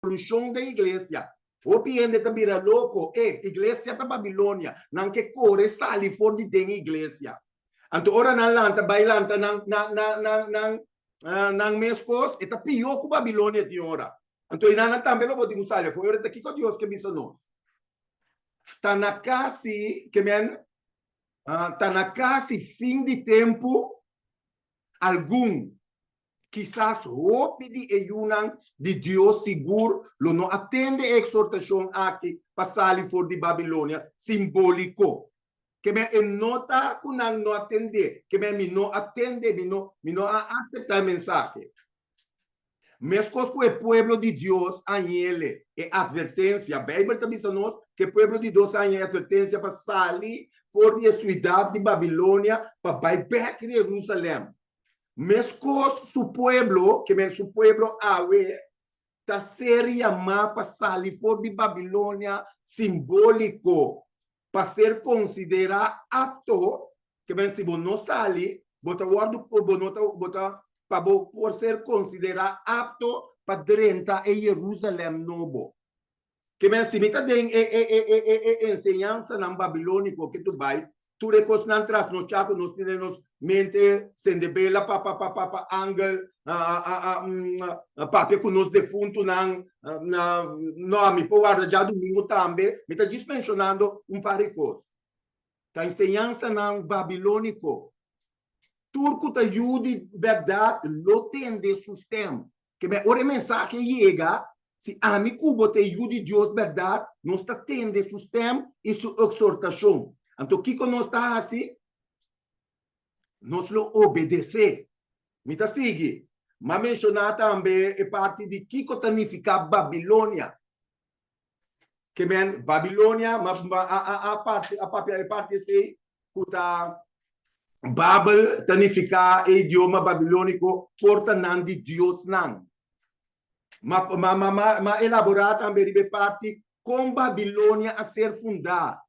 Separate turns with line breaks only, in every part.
revolução da igreja. O piende também era louco, igreja da Babilônia, não que corre sali for de den igreja. Então, ora na lanta, bailanta, nang mescos, eta pior que Babilônia de ora. Então, inana também lo podemos sair, foi ora daqui com Deus que me nós. Tá na casi, que men, tá na casi fim de tempo, algum, quizás hope de ayunan de Deus seguro, lo não atende a exortação aqui, passar for de Babilônia, simbólico. Que me nota que não atende, que me não atende, me não aceita a mensagem. Mesmo que o povo de Deus a ele é advertência, a Bíblia também diz nós que o povo de Deus a ele é advertência para sair fora da cidade de Babilônia para ir para Jerusalém. Mesmo que o povo, que o povo awe, está ser chamado para sair fora de Babilônia simbólico, para ser considerado apto, que bem se não sale, por ser considerado apto para entrar em Jerusalém novo. Que bem se mita tem ensinança na babilônico que tu vai, tu recos não traz no chaco, nos temos mente, sende bela, papa, angel, papi com nos defunto nome, por guarda já domingo também, me está mencionando par de coisas. A ensinança na babilônico, turco tá jude verdade, lo tem de sistema. Que bem, ora mensagem chega, se a mim cubo te jude Deus verdade, nós está tendo de sistema e sua exortação. Então, o que nós está assim? Nós lo obedecer. Me está seguindo. Mas mencionar também a parte de que significa Babilônia. Que men Babilônia, a parte sei que Babel significa idioma babilônico, porta não de Deus não. Mas elaborar também a parte com Babilônia a ser fundada.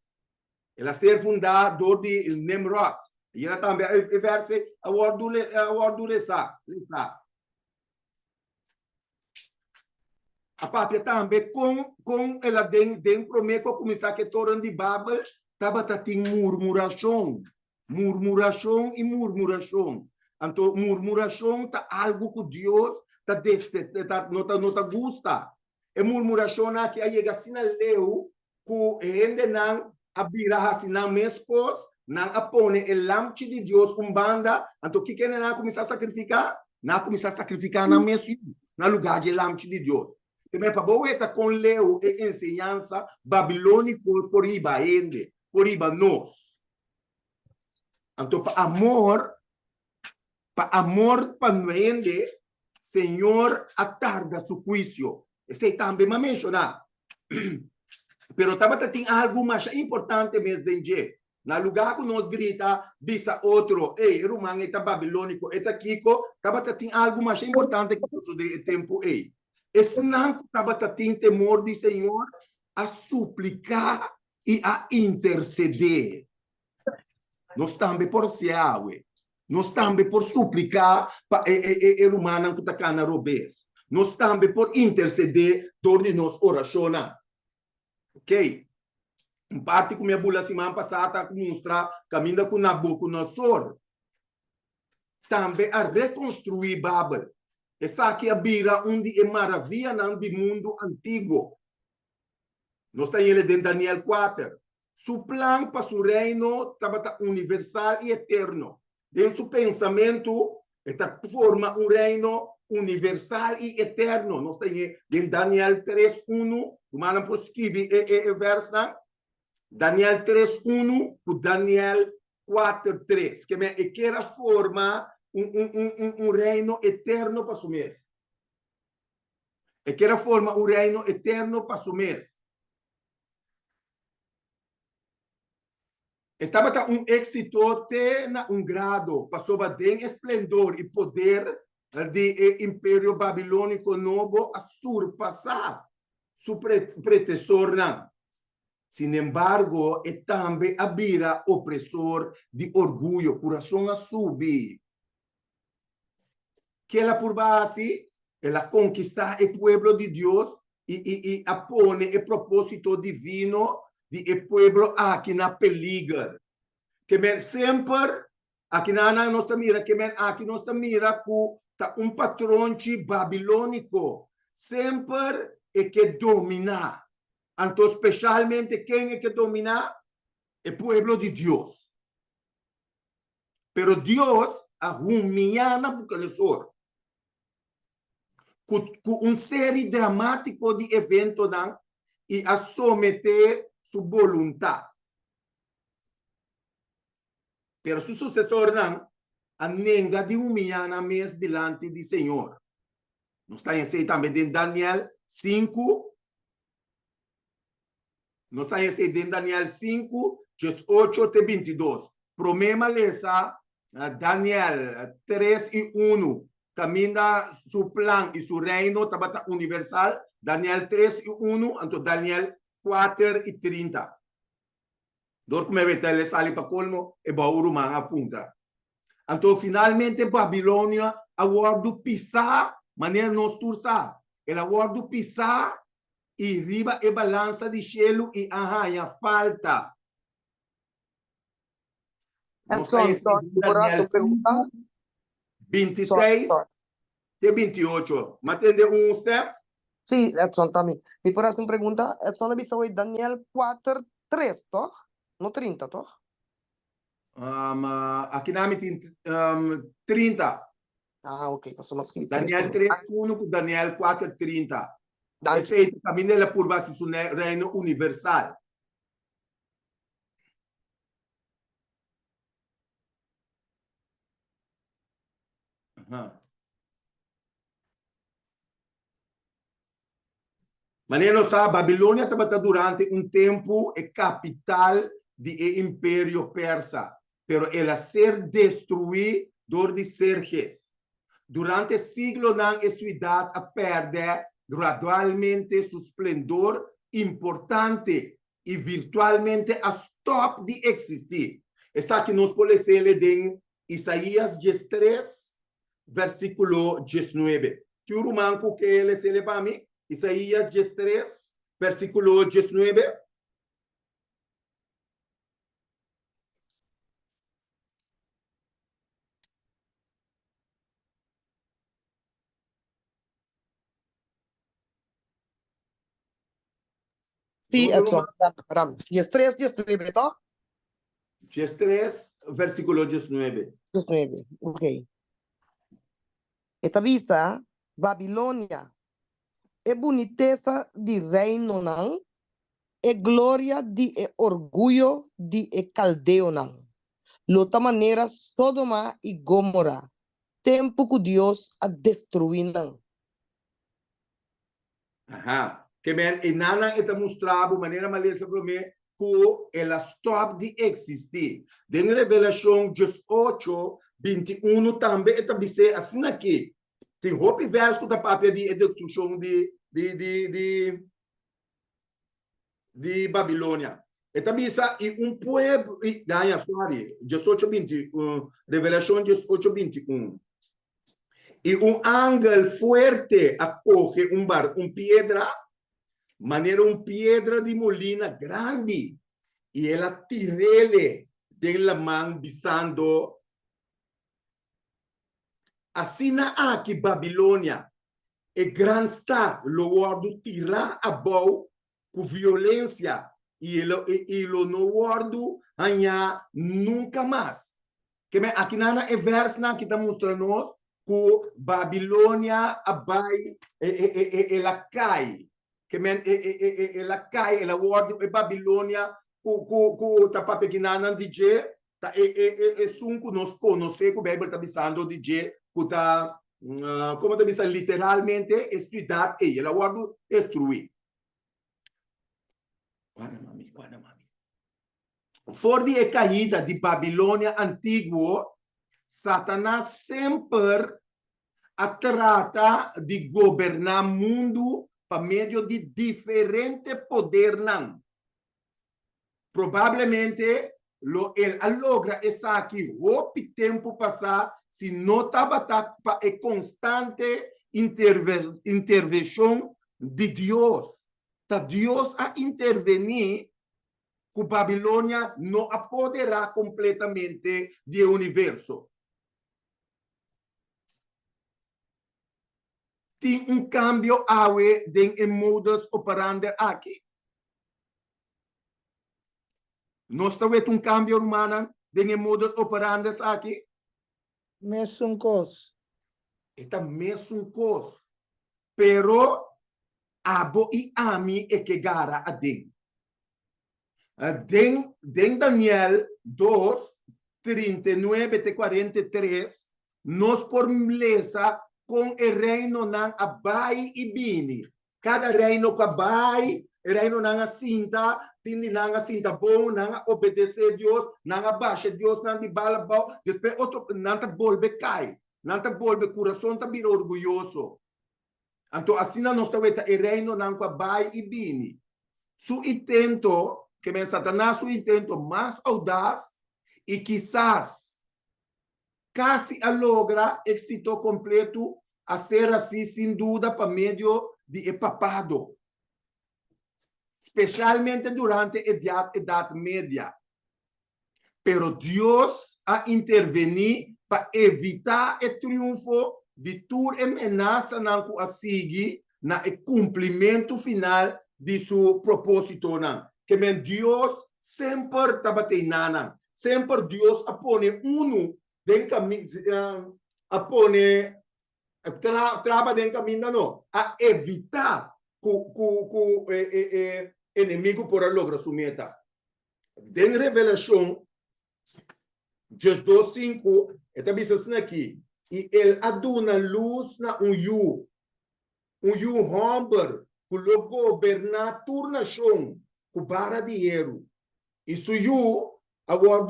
Ela ser fundada de Nimrod. E ela também o verso a orduleza. A papia também com ela dentro me começar que torna de Babel estava tem murmuração e murmuração. Então murmuração tá algo que Deus não tá gusta. E murmuração aqui aí chega assim leu que ainda não abrirá assim não mesmos não apone o lampe de Deus banda. Então o que não começar a sacrificar? Não começar a sacrificar na mesmo no lugar de lampe de Deus. Também para boeta com leu e ensinança babilônica por iba ele, por iba nós. Então para amor para noende, Senhor atarda su juicio. Este também me mencionar. Pero também tem algo mais importante mesmo de na lugar que nós grita, bisa outro, Romano está babilônico, está Kiko, também tem algo mais importante que sucede no tempo Esse não tem temor do Senhor a suplicar e a interceder. Nós também por Siawe. Nós também por suplicar para o humano que está na robês. Nós também por interceder durante nossa oração. Ok? Em parte, como a bula semana passada mostra caminho com Nabucodonosor. Também a reconstruir Babel. Essa aqui é bira onde é maravilha do mundo antigo. Nós temos ele em Daniel 4. Su plano para o reino estava universal e eterno. Dentro do pensamento, esta forma reino universal e eterno. Nós temos em Daniel 3:1, humana por escrever verso, Daniel 3:1 e Daniel 4:3, que era forma reino eterno para o mês. Que era forma reino eterno para o mês. Estava êxito na grado, passou bem esplendor e poder do Império Babilônico novo a surpassar seu pretensor. Sin embargo, também havia opressor de orgulho, coração a subir. Que ela por base, ela conquistar o povo de Deus e apone o propósito divino de o pueblo aqui na peligro. Que men sempre, aqui na nossa mira, que men aqui nossa mira com patrão babilônico, sempre é que domina. Então, especialmente, quem é que domina? O pueblo de Deus. Pero Deus humilha Nabucodonosor com série dramática de eventos e a someter sua vontade. Pero su sucessor a nenga de humilhar mes delante do Senhor. Nós está em também em Daniel 5. Nós está em Daniel 5, 18 até 22. Promema lesa Daniel 3 e 1. Camina su plan e su reino tabata universal. Daniel 3 e 1, então Daniel 4 e 30. Dor come vete le sali para colmo e bauru man apunta. Então, finalmente, Babilônia, a guardo pisar, maneira nos tursa. Ela guardo pisar e riba e balança de gelo e arranha falta. Nós estamos em Daniel 5, 26 e 28. Mas entendeu step?
Sí, Edson, también. Mi por hacer una pregunta, Edson le dice hoy Daniel 4, 3, ¿toch? No 30, ¿toch?
Aqui na tem 30.
Ah, ok, pues somos
Daniel 3, 1 com Daniel 4, 30.
Danke.
Esse aí também é por baixo do reino universal. Maneiro sabe, Babilônia estava durante tempo capital do Império Persa, pero ela ser destruída por de Xerxes. Durante siglo a cidade a perder gradualmente seu esplendor importante e virtualmente a stop de existir. Essa que nós podemos ler em Isaías 3, versículo 19. Que o romanco que ele se leva a mim? Isaías 3, versículo 19.
Sí, Edson. Y 3, 19, ¿toch?
3, versículo 19.
19, ok. Esta vista, Babilônia, é boniteza de reino, não? É glória de orgulho de caldeu, não? Lota maneira, Sodoma e Gomorra, tempo que Deus a destruir, não?
Ajá. Que men enana está mostrado maneira malesa para mim que ela stop de existir. Em Revelação 18, 21 também está dizer assim aqui. Tem roupa verso da papel de destruição de Babilônia. Está bisa e pueblo ganha sorry 18, 21, Revelação 18, 21. E ángel fuerte acoge piedra, maneira piedra de molina grande, e ela tirele de la mão bisando. Assim na aqui Babilônia, e grande está, lo guardo tirar a boa com violência, e ele não guardo ganhar nunca mais. Que aqui na verso que está mostrando nós, que Babilônia abai, ela cai. Que ela cai, ela guarda Babilônia, que tá para pequena DJ, tá sunco nós conhecemos que o Bíblia está dizendo DJ, que tá como está dizendo literalmente estudar ela guarda destruir. Guarda mami. Fora de caída de Babilônia antigo, Satanás sempre trata de governar o mundo por meio de diferentes poderes. Provavelmente, ele logra essa aqui, o tempo passar, se não estava para constante intervenção de Deus. Tá Deus a intervenir que Babilônia não apoderará completamente do universo. Tem cambio awe em modus operandi aqui. Nós temos cambio humano em modus operandi aqui.
Mesmo coisa.
Esta mesmo coisa. Pero abo e ami é que gara a den. Den Daniel 2, 39 a 43, nos por lesa com o reino nan abai e bini. Cada reino que abai, o reino nan a cinta, tindi nan a cinta bom, nan a obedecer Deus, nan a baixa Deus, nan di bala bom, depois outro, nan ta bolbe cai, nan ta bolbe coração ta bir orgulhoso. Então, assim nós estamos o reino nan que abai e bini. Su intento, que men Satanás, su intento mais audaz e quizás casi logra éxito completo a ser assim, sem dúvida, para meio de papado. Especialmente durante a Idade Média. Pero Deus a intervenir para evitar o triunfo de toda ameaça que a seguir no cumprimento final de seu propósito. Que Deus sempre estava teinando. Sempre Deus apone den caminho, apone traba den caminho não, a evitar que inimigo por lograr sua meta. Den revelação, Just 2:5, está dizendo aqui, e ele aduna luz na yu homem, que lo governar turnação, que para dinheiro. E su yu, agora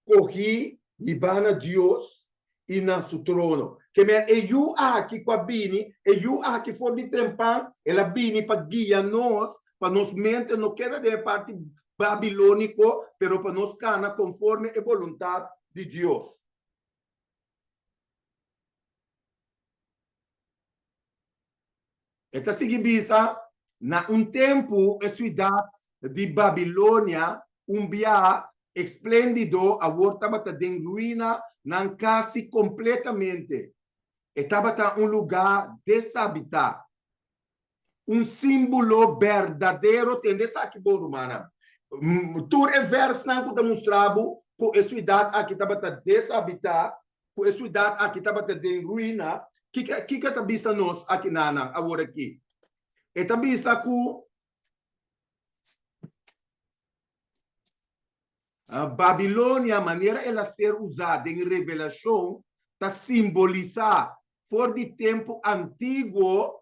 corri e bana Deus e na su trono. Que me e yu aqui com a bini, e yu aqui for de trempan, ela bini para guiar nós, para nos mente não queda de parte babilônico, pero para nos cana conforme a vontade de Deus. Esta seguibisa, na tempo, a cidade de Babilônia, via esplêndido, a estava em ruína, não quase completamente. Estava lugar desabitado. Símbolo verdadeiro, tem dessa aqui, bom, humana. Tur é verso que demonstrava que a cidade aqui estava desabitada, que a cidade aqui estava em ruína. Que está bisa nós aqui nana agora aqui? Está bisa que a Babilônia, a maneira ela ser usada em revelação, está simbolizar for de tempo antigo,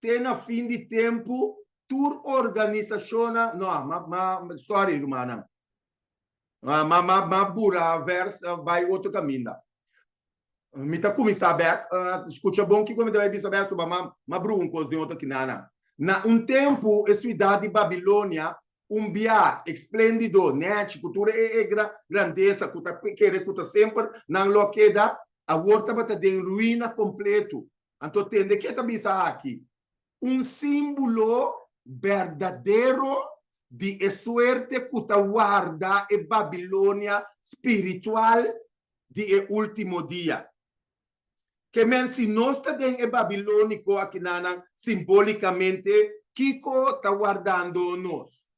tem a fim de tempo tur organização, não, sorry, irmã, burra versa vai outro caminho. Me tá como saber, escuta bom que como deve saber sobre uma bruncos de outro que nana. Na tempo, a cidade de Babilônia, via esplêndido, né, cultura é grandeza, que sempre não lo queda, a volta vai ter em ruína completo. Então tem de que tá bisa aqui, símbolo verdadeiro de suerte que guarda a Babilônia espiritual de último dia. Que se nós estamos em babilônico aqui, simbolicamente, Kiko está guardando nós.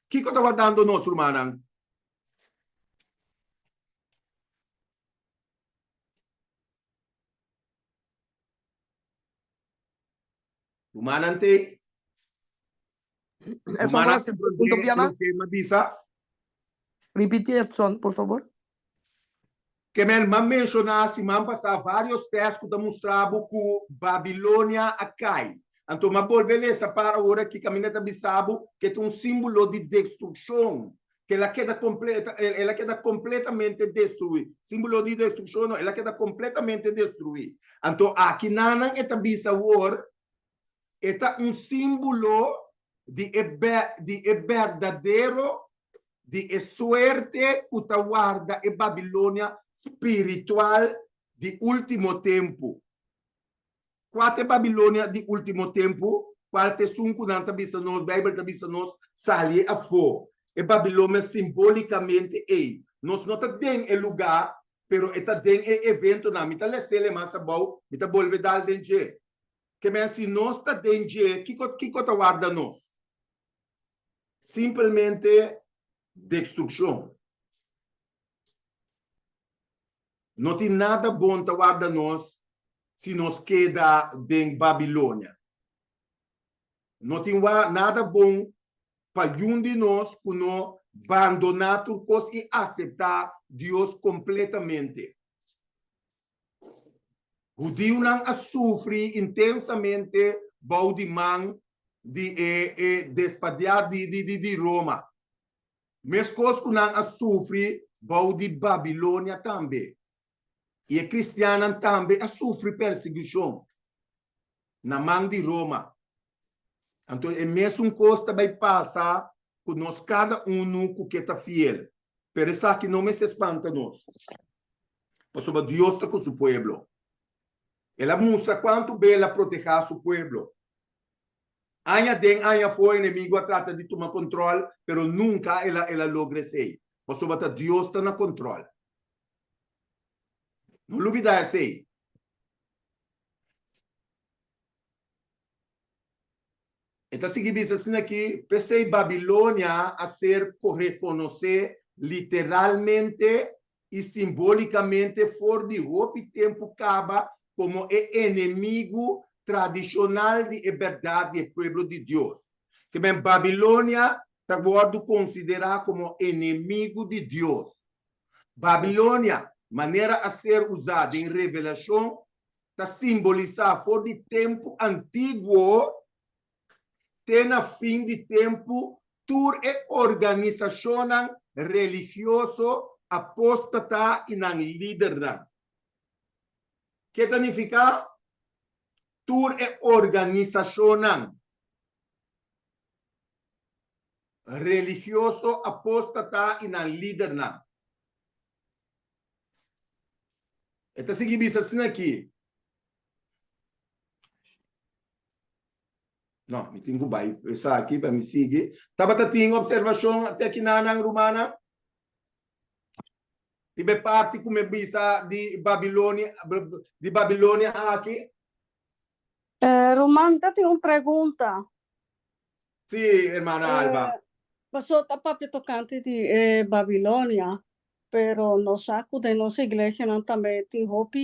Kiko está guardando nós, irmã. Irmã, tem?
Repite, Edson, por favor.
Que me mencionar, se man passar vários textos que demonstravam que Babilônia cai. Então, mas volver essa para agora que caminhata bisabo que é símbolo de destruição, que ela queda completamente destruída. Símbolo de destruição, ela queda completamente destruída. Então, aqui nana esta bisawor, esta símbolo de verdadeiro de suerte que guarda a Babilônia espiritual de último tempo. qual é Babilônia de último tempo, qual é sunco não tá bisa nos, Bíblia tá bisa nos, sali a fo. E Babilônia simbolicamente é. Nós não tá den é lugar, pero está den é evento na, mita lesele massa bom, mita bolve dal den je. Que men se nós tá den je, que tá guarda nós? Simplesmente destruição. Não tem nada bom tá guarda nós se nos queda em Babilônia. Não tem nada bom para um de nós que não abandonar turcos e aceitar Deus completamente. O Judeu não sofre intensamente baudimão de despadiar de Roma. Mas coisas que não sofre baudi Babilônia também. E a cristiana também sofre perseguição na mão de Roma. Então, é mesmo coisa vai passar com nós, cada um que está fiel. Por isso que não me se espanta nós. Porque Deus está com seu povo. Ela mostra quanto bem ela proteger seu povo. Anya foi inimigo, trata de tomar controle, mas nunca ela logra isso. Porque Deus está no controle. Não olvida isso. Então, seguinte, assim aqui, pensei Babilônia a ser reconhecer literalmente e simbolicamente fora de roupa e tempo acaba como inimigo tradicional de verdade do povo de Deus. Que bem, Babilônia está guardo considerar como inimigo de Deus. Babilônia, maneira a ser usada em revelação, está simbolizar fora de tempo antigo. Tem na fim de tempo, tur e organização religioso apóstata e não líder. Que significa? Tur e organização religioso apóstata e não líder. Então, seguinte assim aqui. Não, me tenho que vai. Essa aqui para me seguir. Tabata tem observação até aqui na romana. Tibe parte como bisa de Babilônia aqui.
Romana, tem uma pergunta.
Sim, irmã Alba.
Passou a papel tocante de Babilônia, pero no saco de nossa igreja não também tem roupa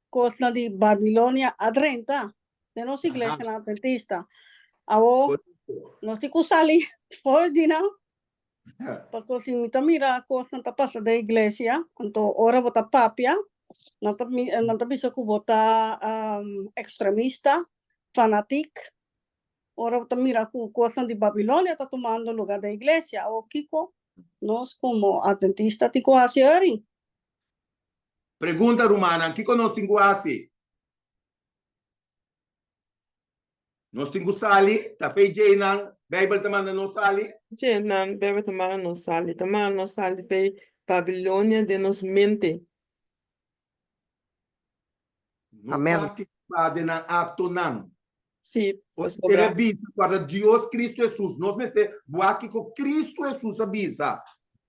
coisa de Babilônia adrenta. De nossa igreja na adventista. Agora, nós temos que sair fora de não. Porque se me mira a coisa não está passando da igreja, então ora botar papia, não está bisa que botar extremista, fanático. Ora botar mira que coisa de Babilônia está tomando lugar da igreja. O Kiko, nós como adventista temos que fazer.
Pergunta romana, Kiko nós temos que fazer? Nós temos que sair, tá feito aí não, Bíblia também não sai.
Sim, não, Bíblia também não sai, fei Babilônia de nos mente.
Não participar de um ato não.
Sim,
Ele avisa para Deus Cristo Jesus. Nós mesmos, aqui com Cristo Jesus avisa.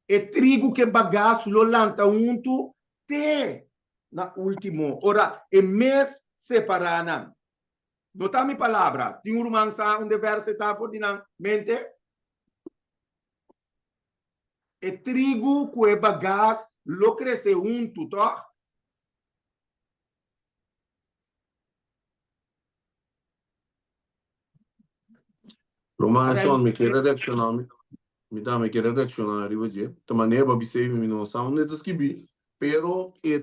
É trigo que bagaço, lo lanta unto, te na último. Ora, é mês separado. Nota minha palavra. Tem um romance onde verso está por mente. É trigo que bagaço, lo cresce unto, tá?
Romanson mi kere redaccionar hoje. Também é observe mi não são nem descrevi. Pero é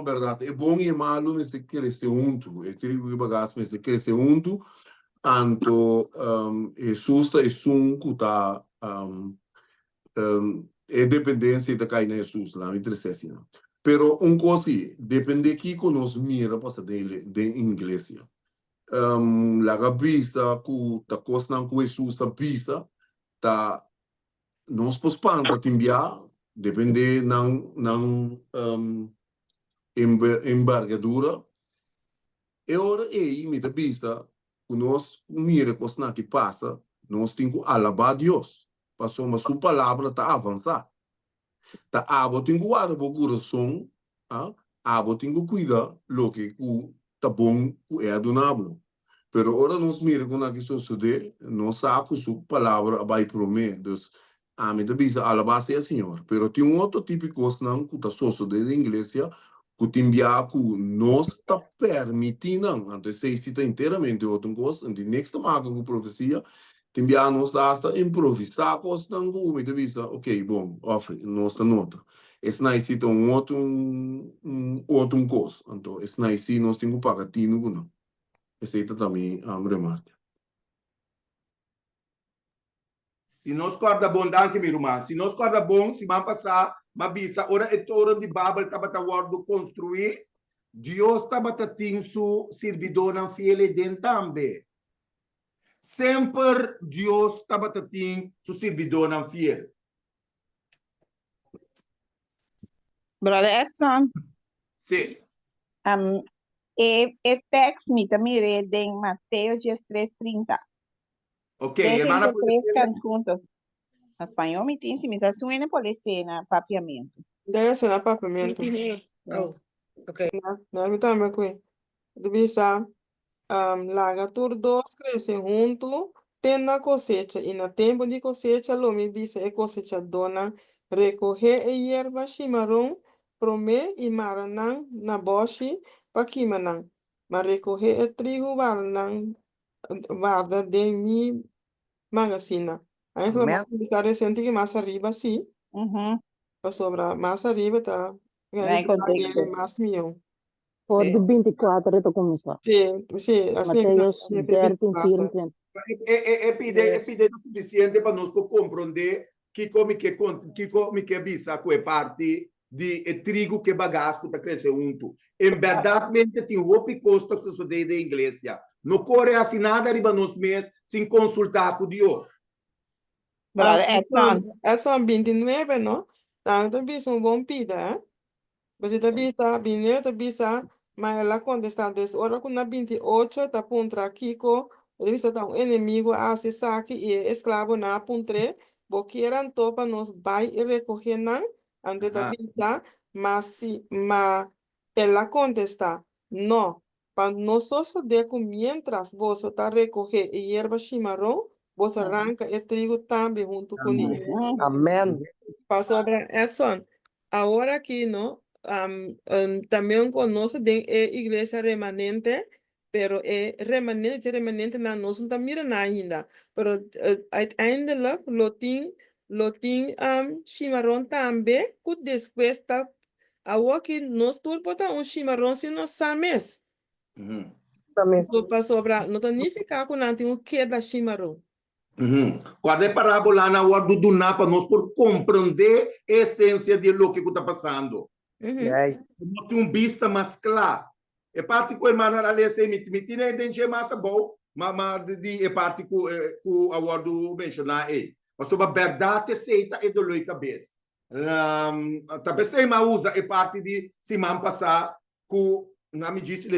verdade. É bom e malo mas se cresce unto. É trigo que bagaço mas se cresce unto. Anto Jesus está suncuta é dependência da cair na Jesus lá me interessa não. Pero coisa depende que nos mira passa de igreja. La gabisa ku ta kosnan ku Jesus ta bisa ta nos pospanta timbia depende ng embargadura E ora aí, me da vista, nós mira coisa que passa, nós temos que alabar a Deus. Passou uma sua palavra tá avançar. Tá abo tem que guardar o coração, abo tem que cuidar lo que tá bom é do nabo. Pero ora nós mira com que sucede, nós saco sua palavra vai pro mim. Então, a mim da vista alabar a Senhor. Pero tem outro tipo de coisa não que tá sucede na igreja, que tem que nós está permitindo, então se cita inteiramente outra coisa, de nesta marca com profecia, tem que nós está improvisar coisas não como de vista, ok, bom, ofre, nós está noutra. Esse não cita outro coisa, então esse não cita nós temos que pagar tino não. Esse aí também a remarca.
Se nós corda bom, danke, meu irmão. Se nós corda bom, se vamos passar, mas bisa, ora é toro de Babel, estava a guardo construir, Deus estava a ter su servidor na fiel dentro também. Sempre Deus estava a ter su servidor na fiel.
Brother Edson,
Sim.
e text me também em Mateus 13:30.
Ok,
Dejen
hermana,
que crezcan juntos. Espanhol me tem, se me suena por na papiamento.
Deve ser na papamento.
Oh, okay.
Na me também que de vista laga tur dos crescem junto, tem na cosecha e na tempo de cosecha lo me visa e cosecha dona recoger e erva chimarrão prome e maranang na boshi pa kimanang. Mas recoger e trigo varanang guarda de mi magazina. Aí falou,
Amen.
mas recente que mais arriba, sim. Para sobrar mais arriba, tá?
Em contexto.
Mais milhão.
Por
Sim.
de 24 ito começar.
Sim, sim. Assim,
Mateus
sempre
13,
24.
24.
É pide o suficiente para nós compreender que como que bisa com a parte de trigo que bagasto para crescer junto. Em verdade, tem outro custo que sucede na igreja. Não corre assim nada riba nos meses sem consultar com Deus.
Brother Edson,
Edson 29, não? Então, também são bom pida, hein? Você também está, 29, também está, mas ela contesta, ora com na 28, está ponto aqui, ele está um inimigo a acessar aqui e escravo na ponto 3, porque eram topa nos vai e recorrer não, antes da vista, mas se, mas ela contesta, não, para nós de que mientras você está recoger e erva chimarrão, você arranca e trigo também junto com ele.
Amen.
Pastor Edson, agora aqui, não? Também conosco tem a igreja remanente, pero remanente na nós não mira ainda, pero uiteindelijk lo tem chimarrão também, que depois tá agora que nós tudo botar chimarrão se nós sabemos.
Também.
Pastor, não tá nem ficar com nada o que da chimarrão.
Quando é parábola na hora do para nós por compreender a essência de lo que está passando.
Yes.
Nós temos vista mais clara. É parte que o irmão ali se me tinha entender mais bom, mas é parte que o awardo mencionar aí. Mas sobre a verdade aceita e dolor de cabeça. Talvez se irmão usa é parte de semana passada que não me disse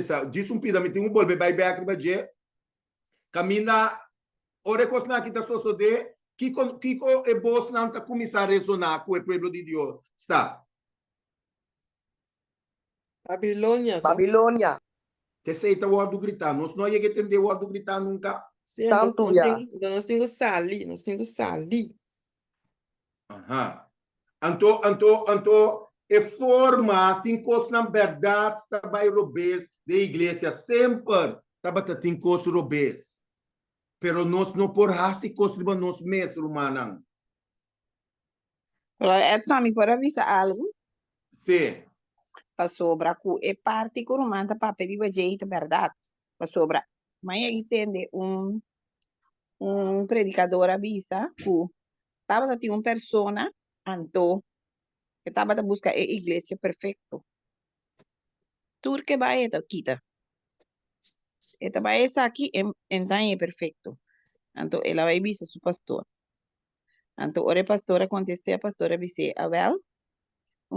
pida me tem um bolbe vai back baje caminha ora coisa que está sucedendo Kiko e boss não está começar a ressonar com o povo de Deus está
Babilônia.
Babilônia.
que aceita o ordo gritar nós não ia entender o ordo gritar nunca
Sim,
Tanto
então nós temos que salir.
Então, é forma, tem coisa na verdade, também robês da igreja, sempre tem coisa robês. Pero nós não por raça coisa de nós mesmos, humano.
Edson, me pode avisar algo?
Sim.
Para sobre é parte que o romano para pedir o jeito, verdade? Para sobre, mas aí entende predicador avisa que estava a ter uma persona, então, que estava a buscar a igreja perfeita. Tudo que vai é quita. Esta vai estar aqui, então é perfeito. Então, ela vai avisar seu pastor. Então, ora pastora contestei a pastora disse, well,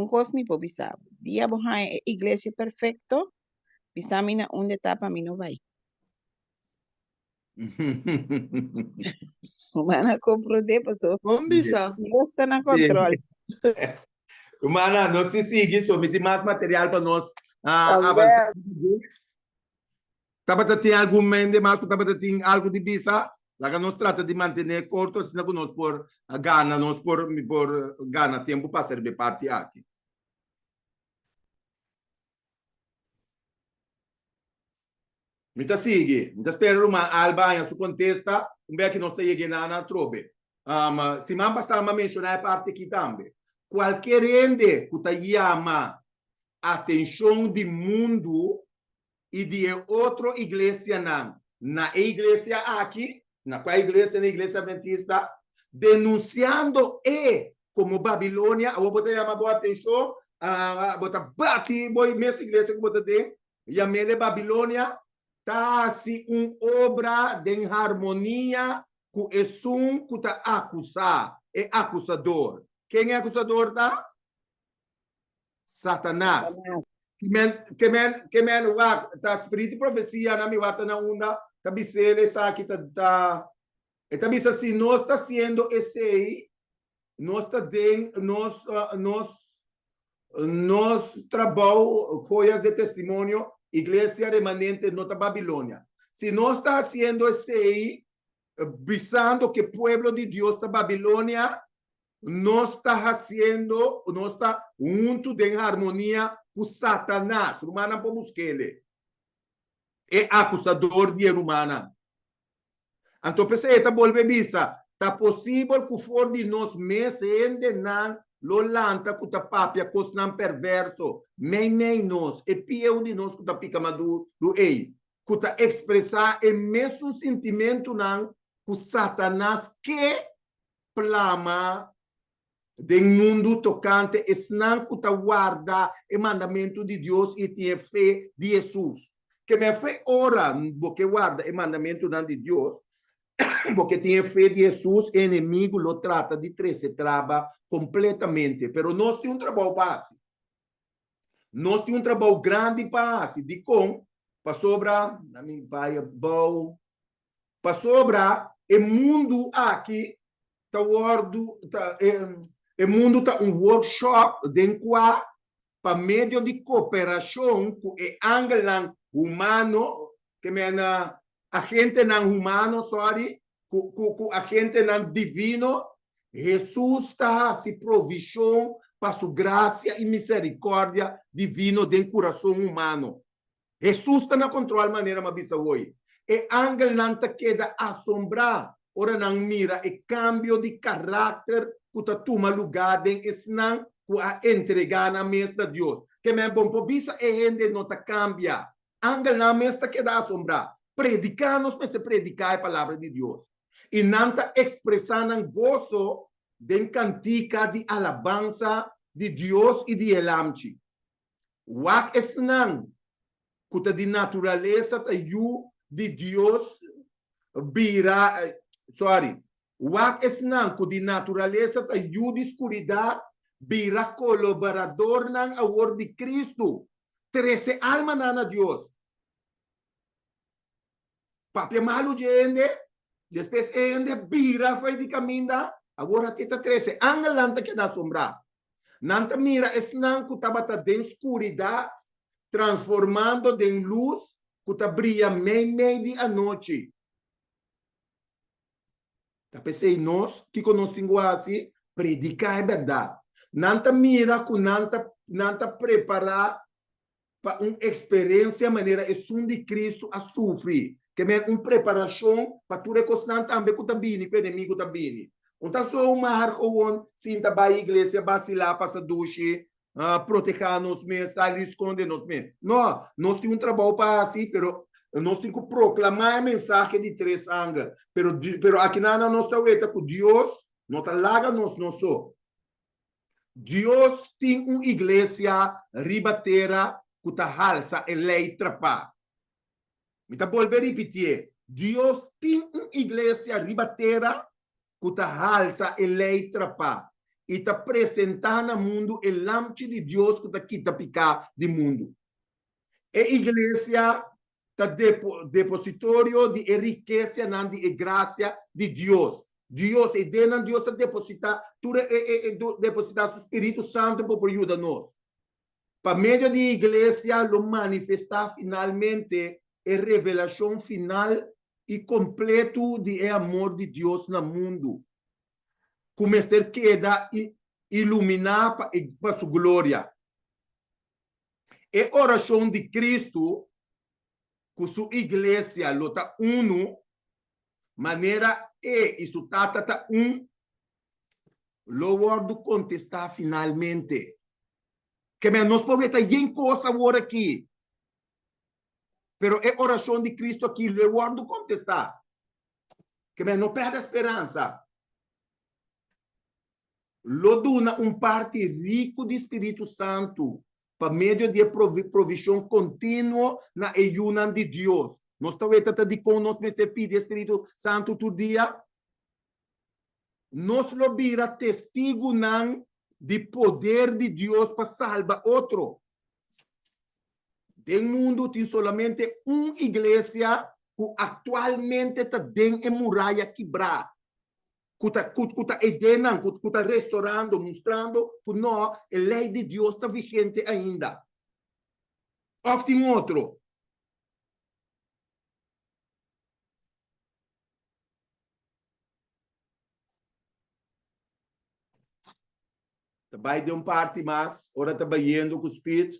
coisa me pode avisar. Dia bohai igreja perfeito, Bisamina onde tapa mi no vai. Mana compro de pessoa.
Vamos bisa.
Deus está na controle.
Humana, nós se seguir, tem mais material para nós
Aberto.
avançar. Tabata tem algum mende mais, tabata tem algo de bisa? Lá que nós trata de manter curto, senão que nós por gana, nós por gana tempo para ser de parte aqui. Mita sigue, mita espera uma Albânia su contesta, bem que nós está chegando na trobe. Se man passar a mencionar a parte aqui também. Qualquer ende que está chama atenção do mundo e de outra igreja na igreja aqui, na qual igreja adventista, denunciando como Babilônia, eu vou botar boa atenção, botar bate, boa mesma igreja que botar tem, e a mele Babilônia, tá se obra de harmonia com esse que está acusar, é acusador. Quem é acusador, tá? Satanás. Que men tá espírito de profecia na minha na onda, tá bisele aqui tá bisa se nós está sendo esse aí, nós está nós trabalho coisas de testemunho, igreja remanente nota Babilônia. Se nós está sendo esse aí, visando que o povo de Deus está Babilônia, nós está fazendo, nós está junto em harmonia com Satanás. Romana para buscar ele. É acusador de humana. Então, pensei, está volve bisa. Está possível que for de nós mesmos ainda não lolanta que está papia cosnan perverso. Nem nós. E pior de nós que está pica maduro. Que está expressar o mesmo sentimento não com Satanás que plama do mundo tocante, não que está guarda o mandamento de Deus e tem fé de Jesus. Que me fé ora, porque guarda o mandamento de Deus, porque tem fé de Jesus, o inimigo lo trata de se traba completamente. Pero nós temos trabalho base. Nós temos trabalho grande base de com para sobrar, na minha pai bom, para sobrar o mundo aqui tá o mundo está workshop de qual para meio de cooperação com o ângulo humano que mena agente não humano, com agente não divino, Jesus está se provisão para sua graça e misericórdia divino dentro do coração humano. Jesus está na controle maneira mas bisa hoje. E ângulo não está queda assombrar, ora não mira e cambio de caráter que está toma lugar em esnan que a entregar na mesa de Deus. Que me bom por bisa e ainda não está cambia. Ângulo não está queda assombrar. Predicar-nos, mas predicar a palavra de Deus. E não está expressando gozo de cantica de alabança de Deus e de elamchi. Wak esnan, que está de natureza de Deus, Wak esnan, que de natureza de escuridade, vira colaborador ng award de Cristo. 13 alma na Deus. Papia malo gente, después ende bira foi de caminda, agora teta 13, angalanta que dá sombra. Nanta mira esnan que tabata de escuridade, transformando em luz, que tá brilha meio de a noite. Tá pensei nós, que conosco assim, predicar é verdade. Nanta mira que nanta preparar para uma experiência maneira é de Cristo a sofrer. Que é uma preparação para tu recostar também com o tabini, com o inimigo tabini. Então, só uma arco sinta para a igreja, vacilar, passar duche, proteger nos mesmos, esconder nos mesmos. Não, nós temos um trabalho para assim, pero nós temos que proclamar a mensagem de 3 ângulos. Pero aqui na nossa weta, com Deus, não está larga nós não só. Deus tem uma igreja ribateira que está halsa e lei trapar. Me tá volver repetir. Deus tem uma igreja ribateira que está halsa e lei trapar. E está apresentando no mundo o lamche de Deus que está quita picar do mundo. A igreja está depositório de riqueza de graça de Deus. Deus, e dentro Deus está depositar, depositar o Espírito Santo para ajudar nós. Para meio da igreja, lo manifestar finalmente a revelação final e completo de amor de Deus no mundo. Começar a queda iluminar para sua glória. A oração de Cristo, com sua igreja, lo está uno, maneira e isso tá lo word contestar finalmente. Que nós podemos estar em coisa agora aqui. Pero a oração de Cristo aqui, lo word contestar. Que não perde a esperança. Lo dona parte rico de Espírito Santo para meio de provisão contínua na ayuda de Deus. Nós estamos de com nós pedir Espírito Santo todo dia. Nós lo vira testigo de poder de Deus para salvar outro. No mundo tem somente uma igreja que atualmente está dentro de muralha quebrada. Que está restaurando, mostrando que não, a lei de Deus está vigente ainda. Ou tem outro. Vai de parte mais, ora está indo com o Espírito.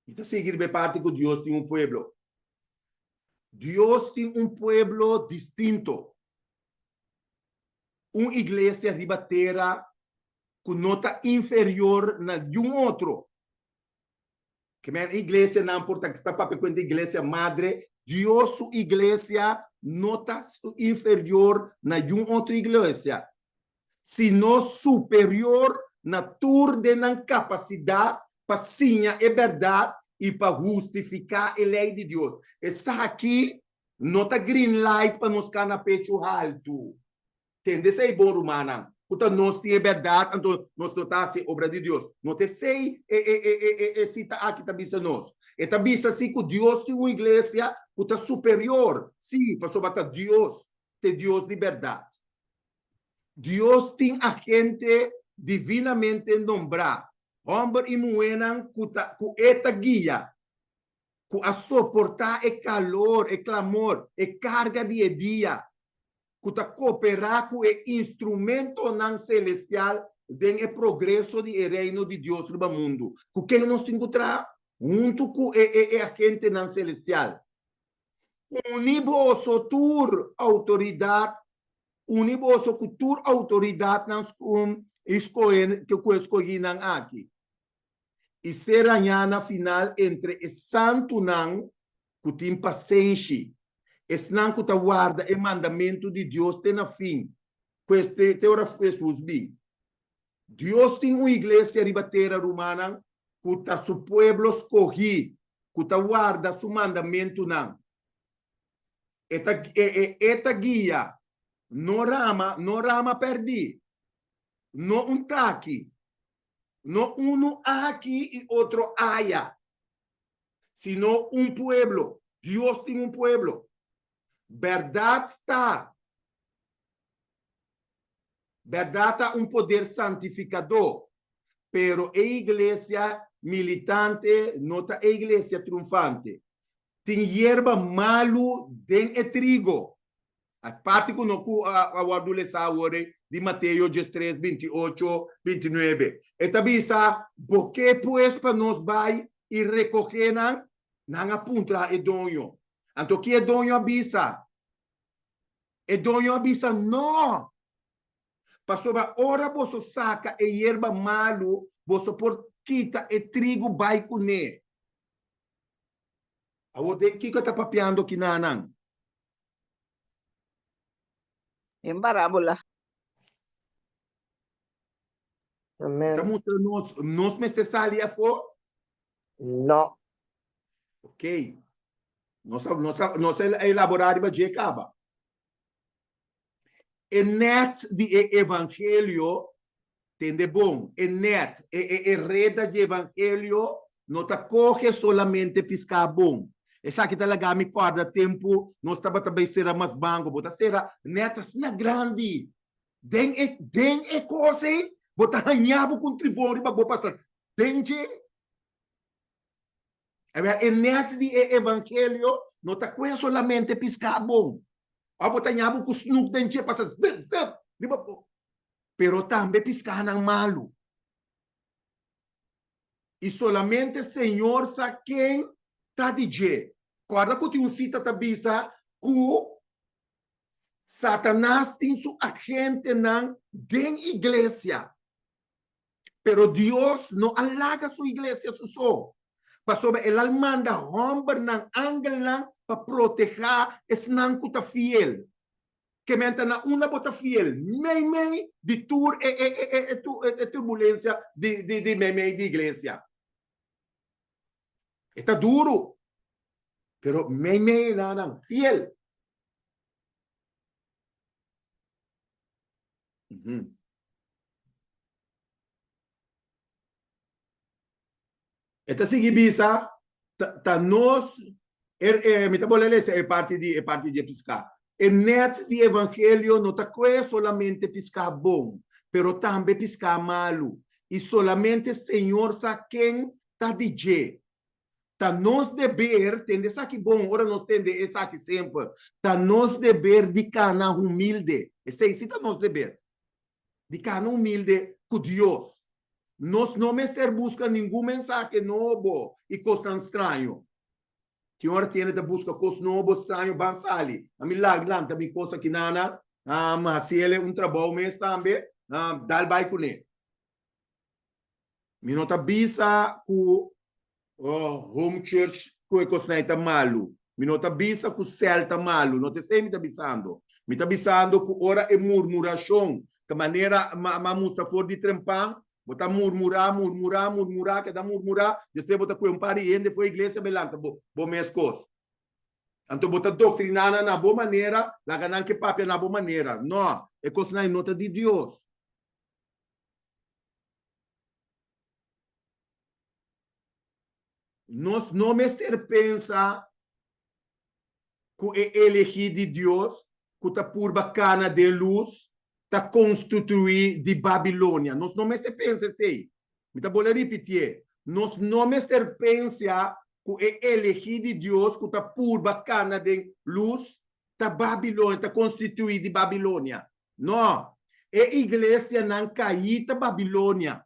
E está seguindo a parte que Deus tem povo. Deus tem povo distinto. Uma igreja ribateira que não está inferior na de outro. Que a igreja não importa que está para a igreja madre, Deus, sua igreja, não está inferior na de outra igreja, sino superior na tour de capacidade para sinha a verdade e para justificar a lei de Deus. Essa aqui não está green light para nos ficar na pecho alto. Entende? Isso é bom, romana. Então, nós temos verdade, então nós não estamos a obra de Deus. Não te sei, cita aqui também nós. E também assim que Deus tem uma igreja que está superior. Sim, para sobre Deus, tem Deus de verdade. Deus tem a gente divinamente nombrada. Homem e mulher que esta guia, que a suportar o calor, o clamor, a carga de dia, que está cooperar com o instrumento não celestial do progresso do reino de Deus no mundo. Que quem nós encontrar junto com a gente não celestial. Uniboso tur autoridade, uniboso cultura autoridade não escolhen que escolhinan aqui. E será na final entre o santo não que tem paciência. Esse não que guarda o mandamento de Deus tem na fim. Este ora Jesus bem. Deus tem uma igreja ribateira romana que está seu povo escolhi, que guarda seu mandamento não. Esta guia não rama perdi. Não aqui. Não aqui e outro allá. Sino pueblo. Deus tem pueblo. Verdade está. Verdade está poder santificador. Pero a igreja militante não está a igreja triunfante. Tem hierba malo dentro do trigo. A parte que nós aguardamos agora de Mateus 13, 28, 29. E também sabe, porque pues para nós vai e recolher não apunta o dono. Então, que o dono avisa? O dono avisa, não. Passou a hora você saca a erva malo, você por quita o trigo vai com ele. Agora, o que está papiando aqui na
Em parábola.
Amém.
Está mostrando nós necessários a for?
Não.
Ok. Nós elaborar para acaba. E net de evangelho Tende bom, é net, é reda de evangelho, não tá corre solamente piscar bom. Essa aqui talaga me quadra tempo, nós estava também será mais banco, bota será neta sina grande. Den é coisa, bota ranhavo com tribunal para botar passar. Denge é net de evangelho, não tá corre solamente piscar bom. A botar ranhavo com snook denge passa zip zip, pero também piscar não malo. E solamente Senhor sabe quem está DJ. Quando que tem um cita tabisa que Satanás tem sua agente na igreja. Pero Deus não alaga sua igreja só. Pastor, ele manda homem na angel para proteger esse não que está fiel. Que menta na uma bota fiel. Mei de tour e turbulência de mei de igreja. Está duro. Pero mei não fiel. Então, se bisa, tá nós, me tá bolele é parte de piscar. E net de evangelho não tá solamente piscar bom, pero também piscar malo. E solamente Senhor sabe quem tá DJ. Tá nós dever, tende essa aqui bom, ora nós tende essa aqui sempre. Tá nós dever de cana humilde. Esse aí tá nós dever. De cana humilde com Deus. Nós não busca nenhum mensagem novo e coisa estranho. Senhor tem de buscar coisa novo, estranho, bansali. A mim lá também coisa que nana, mas se ele trabalho mesmo também, dá vai com ele. Me nota bisa com home church com coisa não tá malo. Me nota bisa com céu tá malo. Não te sei me tá bisando. Me tá bisando com hora e murmuração. Que maneira mamusta for de trempang. Bota murmurar, que dá murmurar, depois bota com um pariente, foi a igreja belanta, bom minhas coisas. Então bota doutrinar na boa maneira, lá ganan que papel na boa maneira. Não, é coisa na nota de Deus. Nós não pensa que é elegir de Deus, que está por bacana de luz, está constituir de Babilônia. Nós não pensa assim. Me tá bom repetir. Nós não pensa que é elegir de Deus, que está por bacana de luz, está Babilônia, está constituir de Babilônia. Não. É igreja não caída Babilônia.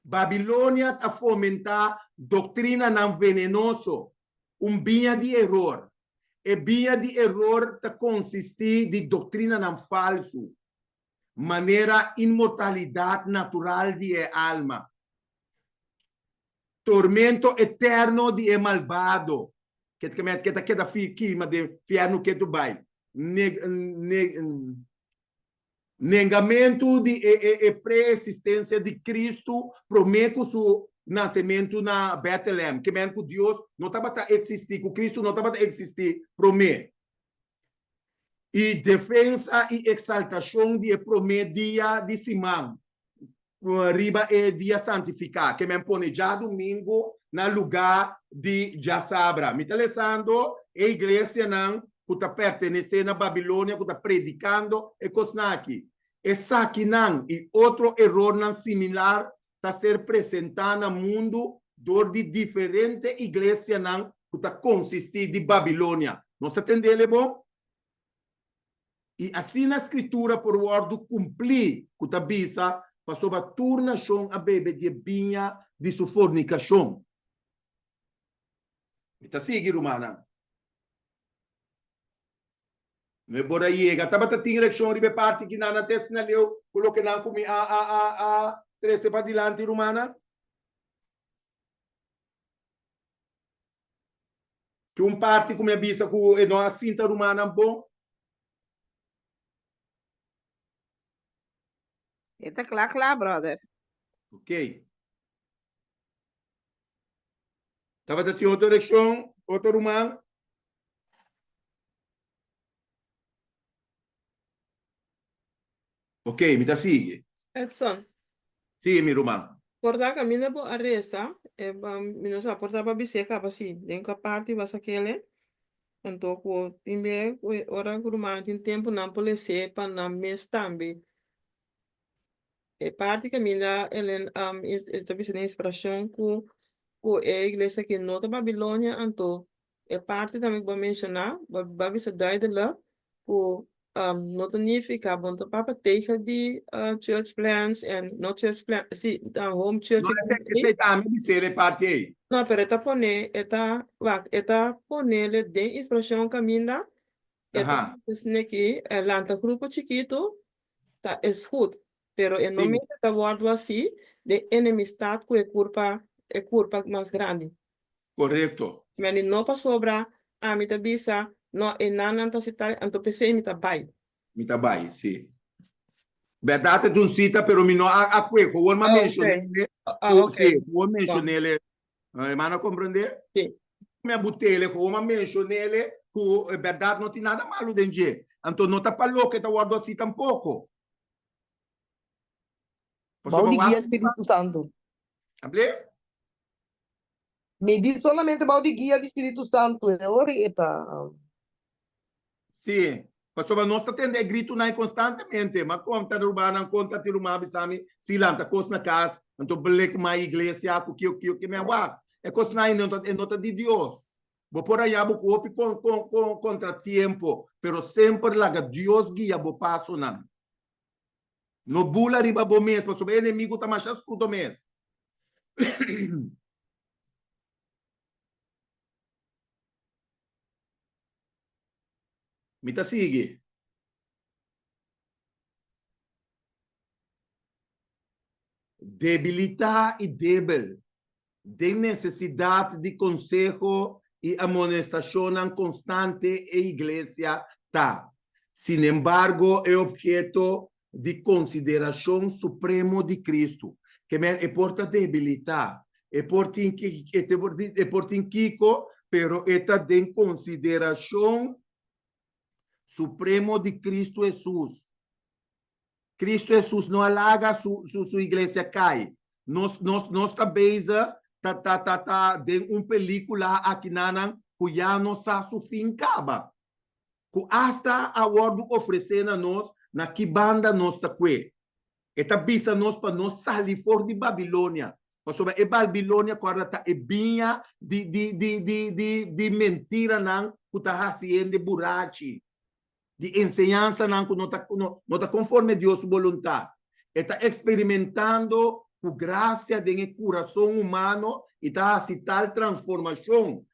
Babilônia está fomentar doutrina não venenoso, binha de erro. E binha de erro está consistir de doutrina não falso. Maneira imortalidade natural de alma. Tormento eterno de malvado. Que da firma de fiar que tu vai. Negamento de pré-existência de Cristo, promete seu nascimento na Bethlehem. Que mesmo Deus não estava a existir, que Cristo não estava a existir, promete. E defesa e exaltação de promedia de Simão. Riba é dia santificar, que me põe já domingo na lugar de Jasabra. Me interessando, a igreja não, que está pertencendo à Babilônia, que está predicando, e cosnaki. Essa aqui não, e outro erro não similar, está ser apresentado no mundo, dor de diferente igreja não, que está consistir de Babilônia. Não se entende, bom? E assim na escritura, por ordem cumprir, que está bisa, passou a turnação a bebê de binha de sua fornicação. Está seguindo, Romana? Não é por aí, estava a ter direção de parte que não tem sinal, eu coloquei não como a 13 para adiante, Romana. Que parte como é bisa que não a cinta romana bom.
Está claro, brother.
Ok. Estava a ter outra direção, outro romano. Ok, me dá sigue.
Edson,
Sim, meu irmão.
Corda camina bo aresa, mino sa porta ba bise ka basi, den ka parte basa kele. Então, ko timbe ora kurumana tin tempo não pole se pa na mes tambi. E parte camina elen esta visa na inspiração ku e igreja que nota Babilônia anto. E parte também que vou mencionar, ba visa duidelijk ku nota nifica bonta papa tegen die church plans and not church plans, sim, home church.
Não é também de ser parte aí.
No, pero esta pone, esta ponele de inspiração caminda, esta sneki, lanta grupo chiquito, tá, es goed, pero en
Sim.
momento da guardo assim, de enemistad com é curva mais grande.
Correto.
Mas não para sobra, a mita bisa, no, e nana anta citar, anto pensei mita bai.
Mita bai, sim. Verdade, tu cita, pero mi no a cueco, o ma mencionele,
Okay.
sim, o mencionele, hermano, compreender?
Sim.
Me butele, o ma mencionele, ku verdade não tem nada malo dentro. Então não tá para louco, tá guardo assim tampouco.
Balde guia Espírito Santo.
Hable?
Me diz solamente balde guia do Espírito Santo. É oreta.
Sim. Pastor, nós está tendo grito na constantemente, mas como está urbana, conta de uma bisami, se lá está coisa na casa, então beleza uma igreja, o que me aguarda. É coisa na nota de Deus. Vou por aí, vou com contratempo, pero sempre lá Deus guia o passo não. No bula riba bo mês, pastor, o inimigo está mais escudo mês. Me tá sigue. Debilitar e débil. Tem necessidade de consejo e amonestação constante e igreja tá. Sin embargo, é objeto de consideração supremo de Cristo, que é porta debilitar, é porta inquico, pero está de consideração supremo de Cristo Jesus. Cristo Jesus não alaga sua igreja cai. Nós talvez de película aqui na cuja nossa fim acaba. Que hasta a ordem oferecendo a nós na que banda nós está com. Eta bisa nós para nós sair fora de Babilônia. Porque é Babilônia agora está binha de mentira não que está fazendo burachi. De enseñanza não está conforme Deus sua vontade. Está experimentando a graça do coração humano e está a tal transformação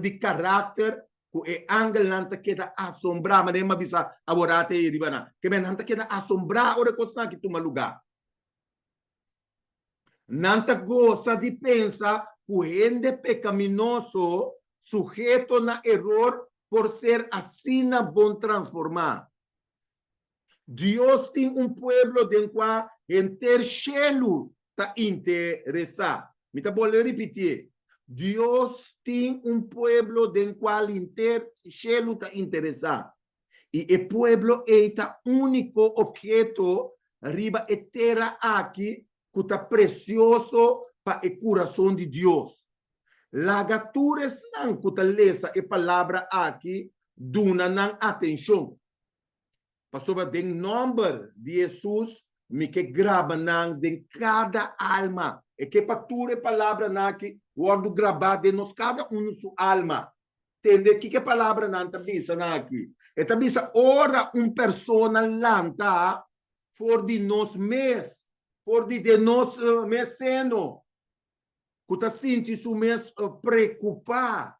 de caráter que o ángel não queda assombrar, mas não bisa aborate e ribana. Que não queda assombrar ora coisa que toma lugar. Não gosta de pensar que o gente pecaminoso sujeito na erro por ser assim na bom transformar. Deus tem pueblo de qual inteiro está interessado. Me está vou repetir. Deus tem pueblo de qual inteiro está interessado. E o pueblo é o único objeto riba etera aqui que está precioso para o coração de Deus. Lagatures não cutalesa e palavra aqui duna não atenção. Pastor, den número de Jesus me que grava não de cada alma e que pature palavra não aqui guardo gravado de nós cada sua alma. Entende que palavra não tá bisa não aqui? E tá bisa ora persona lanta for de nós mes, for de nós meseno. Que está sentindo mesmo preocupar.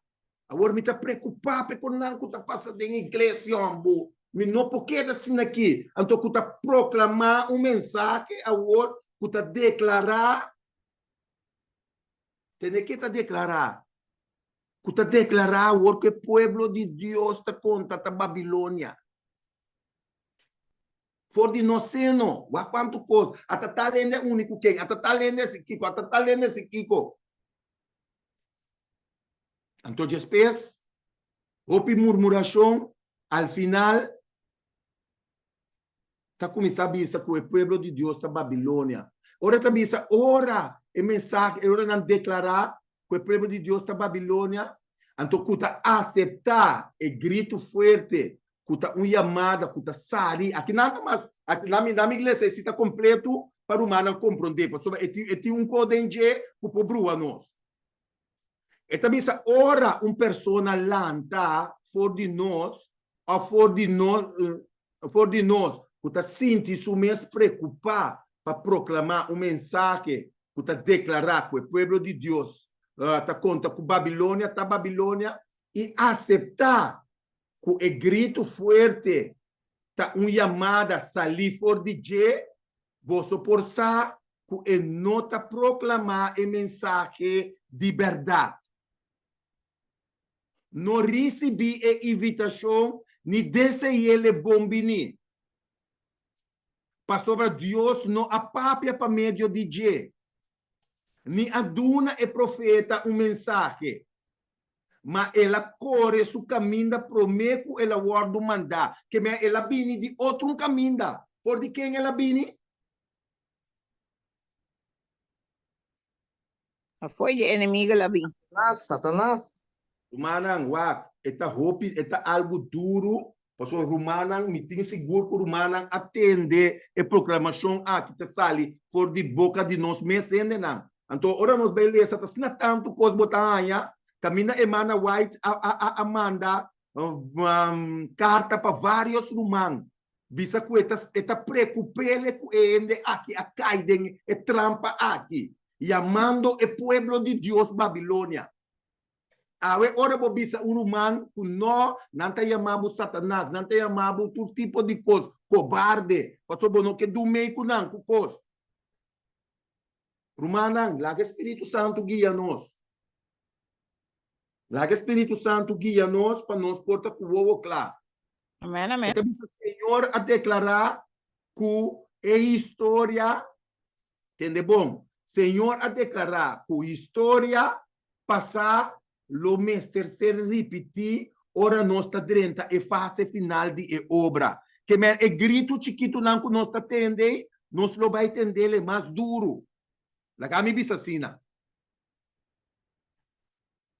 Agora me está preocupado porque não está passando em igreja, ambo. Me não porque assim aqui. Então que está proclamar mensagem agora que está declarar. Tem que está declarar. Que está declarar agora que o povo de Deus está contra a Babilônia. For de noceno, wa quanto coisa. Até tá lendo é único quem. Até tá lendo esse Kiko. Até tá lendo esse Kiko. Então, depois, houve murmuração, al final, está começando a pensar que o povo de Deus está Babilônia. Ora também essa ora e mensagem, ora não declarar que o povo de Deus da Babilônia, então cuta aceitar e grito forte, cuta chamada, cuta sari, aqui nada mais, aqui na minha igreja está completo para o humano compreender, porque tem código que o povo a nós. E também essa ora pessoa lanta for de nós, ou for de nós, cuta sente isso mesmo preocupar para proclamar mensagem, cuta declarar que o povo de Deus tá conta com Babilônia, e aceitar que é grito forte, tá chamada salir for de je, você por sa que é nota proclamar a mensagem de verdade. Não recebi a invitação, ni desejei bombini. Para sobre Deus não apapia para meio de je. Ni aduna e profeta mensagem. Mas ela corre su caminho promeco ela guarda mandar. Que ela vini de outro caminho. Por de quem ela vini?
Foi de inimigo lá bem.
Satanás.
Rumanang, wak, eta hopi, eta algo duro, pastor Rumanang, me tem seguro que Rumanang atende a proclamação que está sali for de boca de nós mesmo, não. Então, ora nós beleza, tá sina tanto coisa botanha, camina emana white a manda carta para vários Rumang. Bisa que eta preocupele com ele aqui, a caiden, e trampa aqui, chamando o pueblo de Deus Babilônia. Awe ora bobisa humano que não tá chamado Satanás, não tá chamado todo tipo de coisa, cobarde, passou bom que do meio com não, com coisa. Rumanang, lá que Espírito Santo guia nós. Lá que Espírito Santo guia nós para nós porta com o claro.
Amém, amém.
Então, o Senhor a declarar que a história, entende bom? Senhor a declarar que a história passar lo mestre ser repetir, ora nós está dentro a fase final de obra. Que é grito chiquito não que nós está tendo, nós lo vai entender mais duro. La kami bisa sina.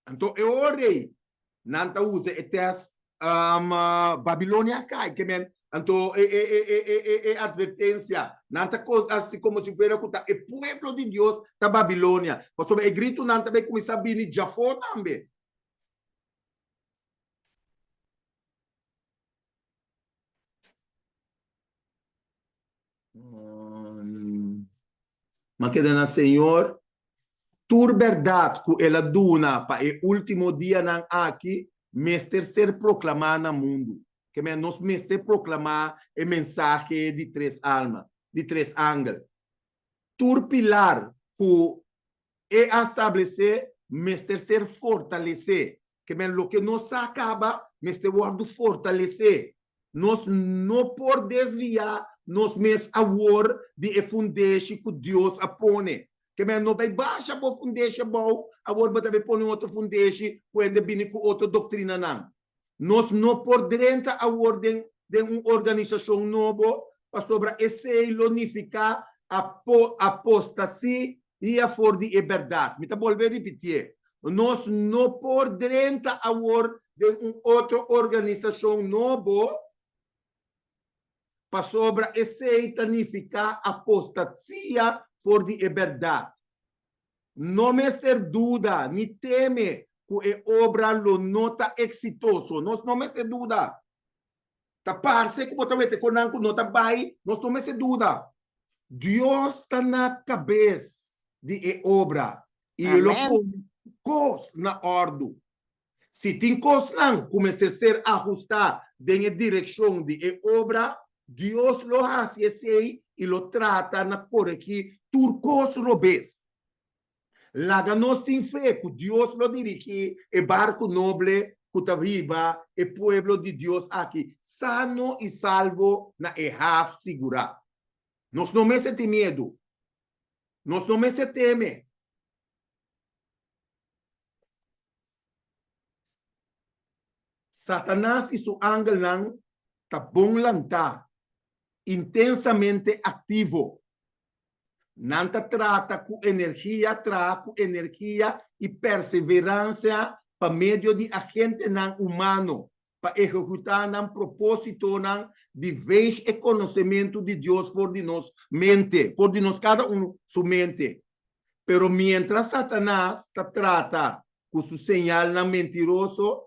Então, eu orei, nanta usa etes Babilônia cai, que men, então, advertência, nanta assim como se fosse o pueblo de Deus da Babilônia. Porque o grito nanta bem começar a vir já for também. Mas que dena Senhor, tur verdade que ela duna para o último dia nan aqui, mestre ser proclamar no mundo. Que nós mestre proclamar a mensagem de três almas, de três ângulos. Tur pilar que é estabelecer, mestre ser fortalecer. Que lo que nos acaba, mestre guarda fortalecer. Nós não por desviar, nós mesmos a war de fundeixe que Deus apone. Que não vai baixar para fundeixe bom, a war vai pôr outro fundeixe quando vem com outra doutrina não. Nós não por dentro a war de uma organização nova para sobre esse unificar a apostasia e a for de verdade. Me tá volver repetir. Nós não por dentro a war de uma outra organização nova para sobre esse unificar a apostasia for de verdade. Não me ter dúvida, nem teme que a obra lo nota exitoso. Nós não me ter dúvida. Tá parece que botar o conan com nota vai, nós não me ter dúvida. Deus está na cabeça de obra e ele põe coisas na ordem. Se tem coisas não, começa a ser ajustar em direção de obra, Deus lo hace assim e lo trata na por aqui turcos robes. Lá nós tem fé que Deus lo dirige e barco noble que está viva e pueblo de Deus aqui sano e salvo na erra segura. Nós não me sente medo. Nós não me sente teme. Satanás e seu ángel não tá bom lantar intensamente ativo. Nanta trata com energia e perseverança para meio de agente não humano, para executar um propósito de ver e conhecimento de Deus por de nós mente, por de nós cada sua mente. Pero mientras Satanás trata com seu señal mentiroso,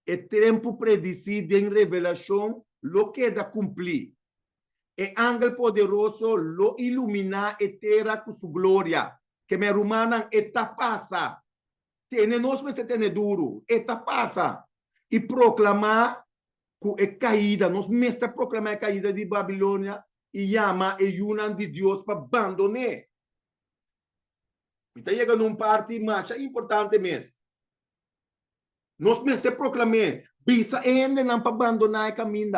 é tempo predecido em revelação, lo que da cumprir. E ángel poderoso lo ilumina e terra com sua glória. Que me rumanan eta passa. Tiene nós me se tiene duro. Eta passa. E proclamar que é caída. Nós mesmo proclamar a caída de Babilônia e chama e yunan de Deus para abandonar. Está chegando parte mais importante mesmo. Nós mesmo proclamar. Bisa ainda não para abandonar a caminho.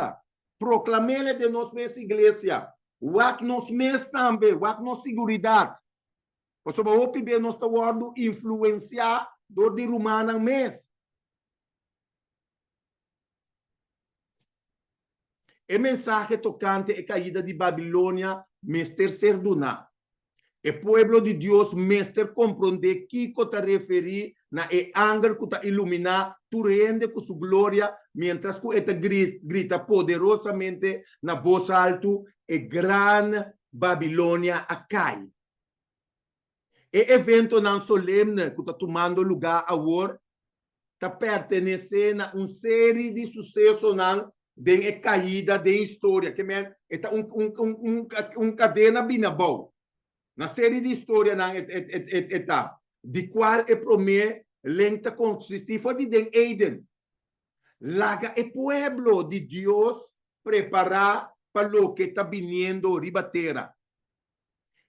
Proclamar de nós mesma igreja, o nós mesmos também, o nossa segurança. Porque o PB nós está wando influenciar do de romana mesmo. E mensagem tocante a caída de Babilônia, mestre serduna. O povo de Deus, mestre compreender que está referindo na ángel que está iluminar, tu rende com sua glória, mientras que está grita poderosamente na voz alto, e grande Babilônia cai. E evento não solene que está tomando lugar agora, está pertencendo a uma série de sucessos de caída de história, que é cadena binabou. Na série de história de qual é promessa lenta consistiva de Eden. Laga é pueblo de Deus preparar para o que está vindo ribatera.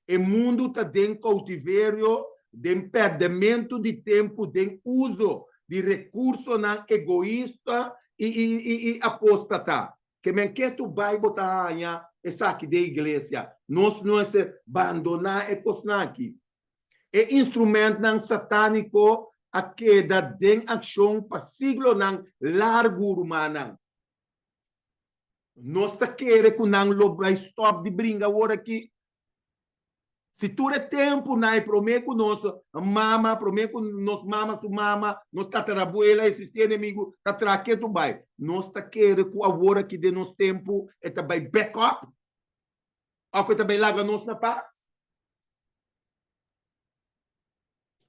O mundo está em cautiverio, de perdimento de tempo, de uso de recursos egoísta e apostata. Que men que tu vai botar essa aqui da igreja. Nós não é abandonar e cosnaqui. É instrumento satânico a queda de ação para siglo largo humano. Nós está querendo que não vai stop de brincar agora aqui. Se tu é tempo, não é prometo que nós mama, prometo que nós mama, tu mama, nós tatarabuela, esses inimigos, tatraque tu vai. Nós está querendo que agora que de nosso tempo é também backup. Ou foi também larga nós na paz.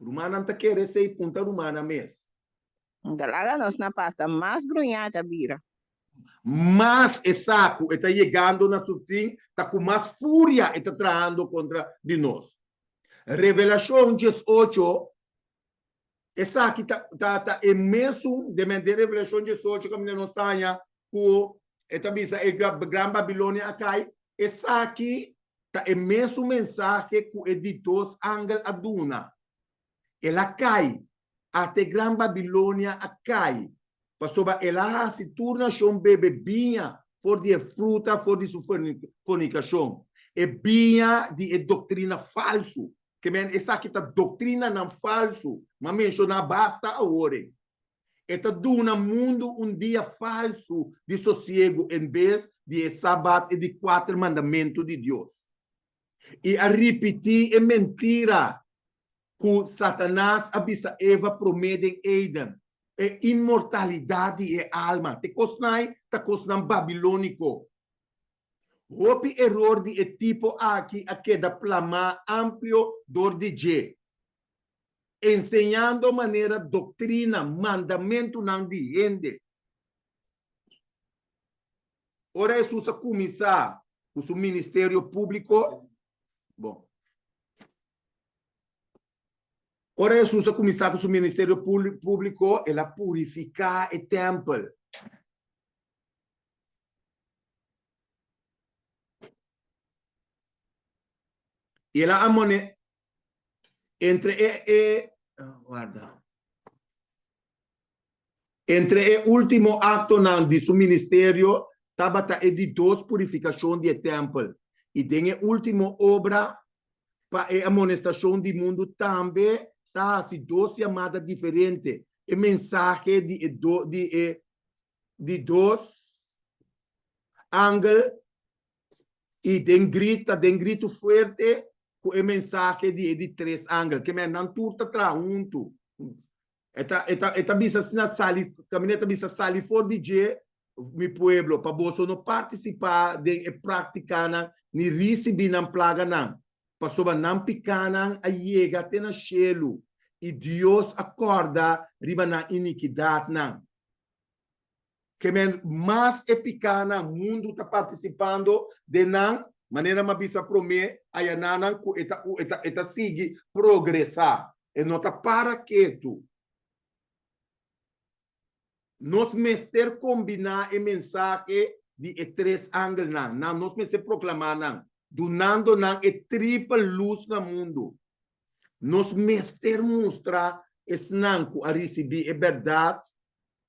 Romana não está querendo ser punta romana mesmo.
Larga nós na paz, está mais grunhada, Bira.
Mas essa está chegando na subtim, está com mais fúria, está trazendo contra de nós. Revelação 18, essa aqui está imenso, de Revelação 18, como nós estamos, com esta bisa, a Grande Babilônia cai, essa aqui está imenso mensagem que o editor Angel Aduna. Ela cai, até Grande Babilônia cai. Passou ela se torna um bebê binha for de fruta, for de fornicação. E binha de doutrina falso. Que essa aqui tá doutrina não falso. Mas mencionar basta agora. Eta duna mundo dia falso de sossego em vez de sábado e de 4 mandamentos de Deus. E a repetir é mentira que Satanás avisa Eva promete em Eden. É imortalidade e alma. Te cosnai, te cosnam babilônico. Hopi erro de tipo aqui a queda plama amplo dor de G. Ensinando maneira doutrina, mandamento não de gente. Ora Jesus a começar o seu ministério público. Bom. Ora Jesus a começar com o seu ministério público, ela purificar o templo. E ela amone guarda. Entre o último acto de seu ministério, estava de 2 purificação de templo. E tem a última obra para a amonestação do mundo também. Tá, se 2 chamadas diferentes. E mensagem de 2 ângulos e de grito forte com o mensagem de três ângulos, que me não turta traunto. Eta bisa na sali, caminheta bisa sali for DJ, mi pueblo, para você não participar de praticar ni receber na plaga não. Para soba não picar a chega até na chelo e Deus acorda riba na iniquidade não. Que men mais é picar na mundo está participando de não maneira uma bisa prome aí nanan ku eta sigue progressar e não tá para quieto. Nós mester combinar a mensagem de três ângulos não nós mester proclamar não donando não triple luz no mundo. Nós mester mostrar esse não a receber a verdade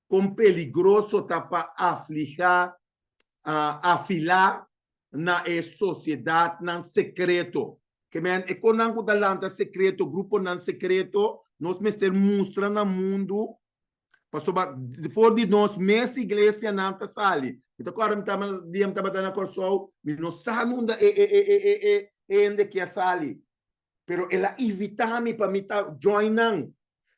com peligroso tá para aflijar afilar na sociedade não secreto que men e conango da lanta secreto grupo não secreto nós mester mostrar no mundo. Passou for de nós mesma igreja não tá sali. Então agora me tá batendo com sol, me não sabe onde onde que é sali. Pero ela evita-me para me tá joinando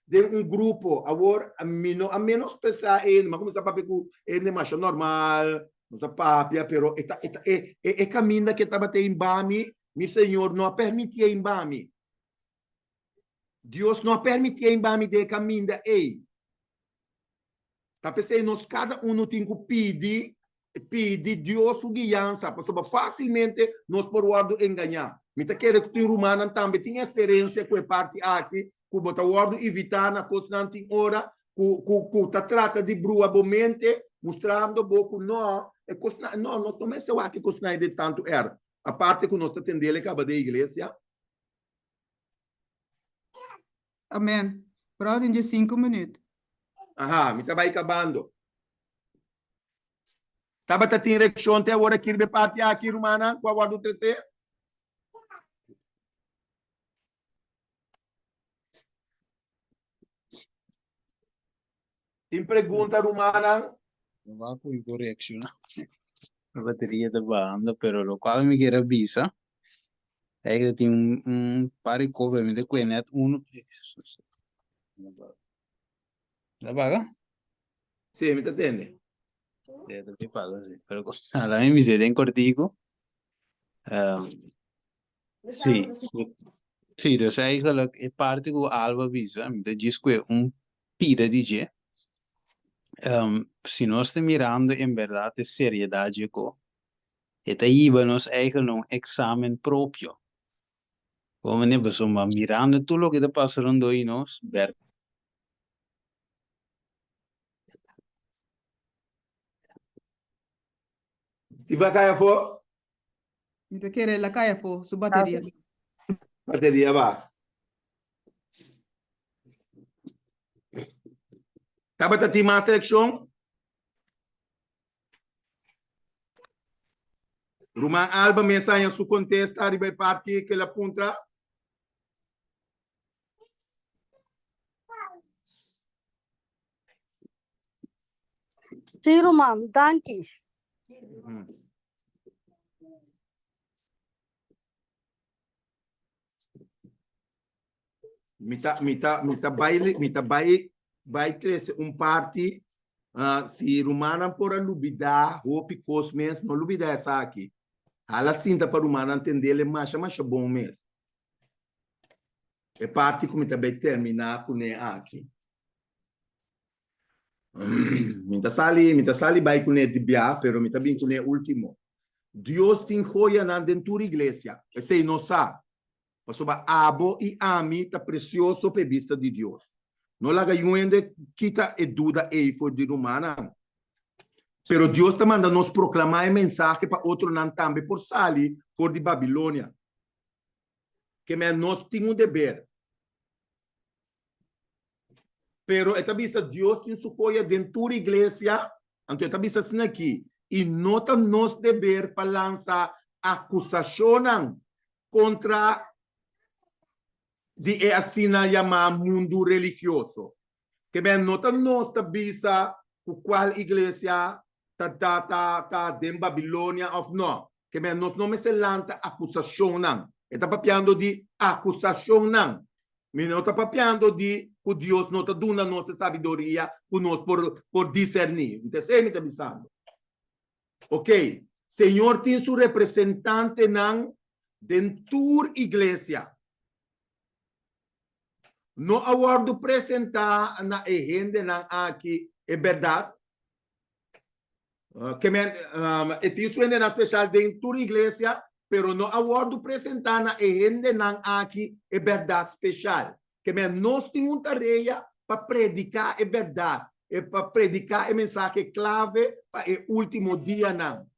de grupo. Agora a menos pensar em, mas começar a papi com ele mais normal, não tá papia, pero é caminho que tá batendo em bami, meu Senhor não permitia em bami. Deus não permitia em bami de caminho da ei. Tá pensando nós cada tem que pedir Deus sua guiança, para facilmente nós podemos enganar. Mita quer que o romano também tem experiência com a parte aqui, que bota o ordo evitar na constante hora, que tá trata de brua bomente, mostrando pouco não, não nós não é aqui que de tanto era. A parte que nós está tendendo acaba da igreja.
Amém. Pronto, de 5 minutos.
Aha, me vai acabando. Tava tá tem reaction até agora aqui de parte aqui romana, com a guarda do terceiro. Tem pergunta romana?
No va con corrección. La batería de banda, pero lo cual me quiere avisa è che tiene un pari cover de quenet uno. ¿La paga?
Sí, me entiende.
Sí, te paga, sí. Pero a la misma se den cortico. Sì, sì, dus eigenlijk è parte con Alba Visa, dat is un pida DJ. Si no está mirando en verdad de seriedad, está llevándonos eigenlijk un examen propio. Como ne besoma mirando todo lo que está pasando y nos ver.
Si va a caer fuego.
Mi te quiere la calle por su batería.
Batería va. Tabata ti más selection. Roman Alba mensagem em sua contesta arriba parte que ela punta.
Sim, Roman, danke.
Mita vai trazer parte se Romana por lubida hope cosmens não lubida essa aqui. Ela sinta para Romana entender ele mais bom mês. É parte como também terminar com ele aqui. Mita sali vai com ele de bia, pero mita bem com ele último. Deus tem joia na dentro da igreja. Esse não sabe. Pasoba abo e ami tá precioso per vista de Deus. Não laga yuende kita e duda e for de Romana. Pero Deus está mandando nos proclamar a mensagem para outro não também por sali for de Babilônia. Que nós temos dever. Pero esta vista Deus tem sua coisa dentro da igreja. Então esta vista assim aqui. E nota nos dever para lançar acusação contra de assim chamar mundo religioso. Que bem nota nossa visa o qual igreja tá em Babilônia ou não. Que bem nós não me se lanta acusação. Está papiando de acusação não. Não está papiando de que Deus não está dando a nossa sabedoria por nós por discernir. Então, você me está pensando. Ok. Senhor tem seu representante dentro da igreja. Não aguardo apresentar na agenda aqui, é verdade. Que tem isso ainda especial dentro da igreja, pero não aguardo apresentar na agenda aqui, é verdade especial. Que nós temos uma tarefa para predicar é verdade, é para predicar é mensagem clave para o último dia não.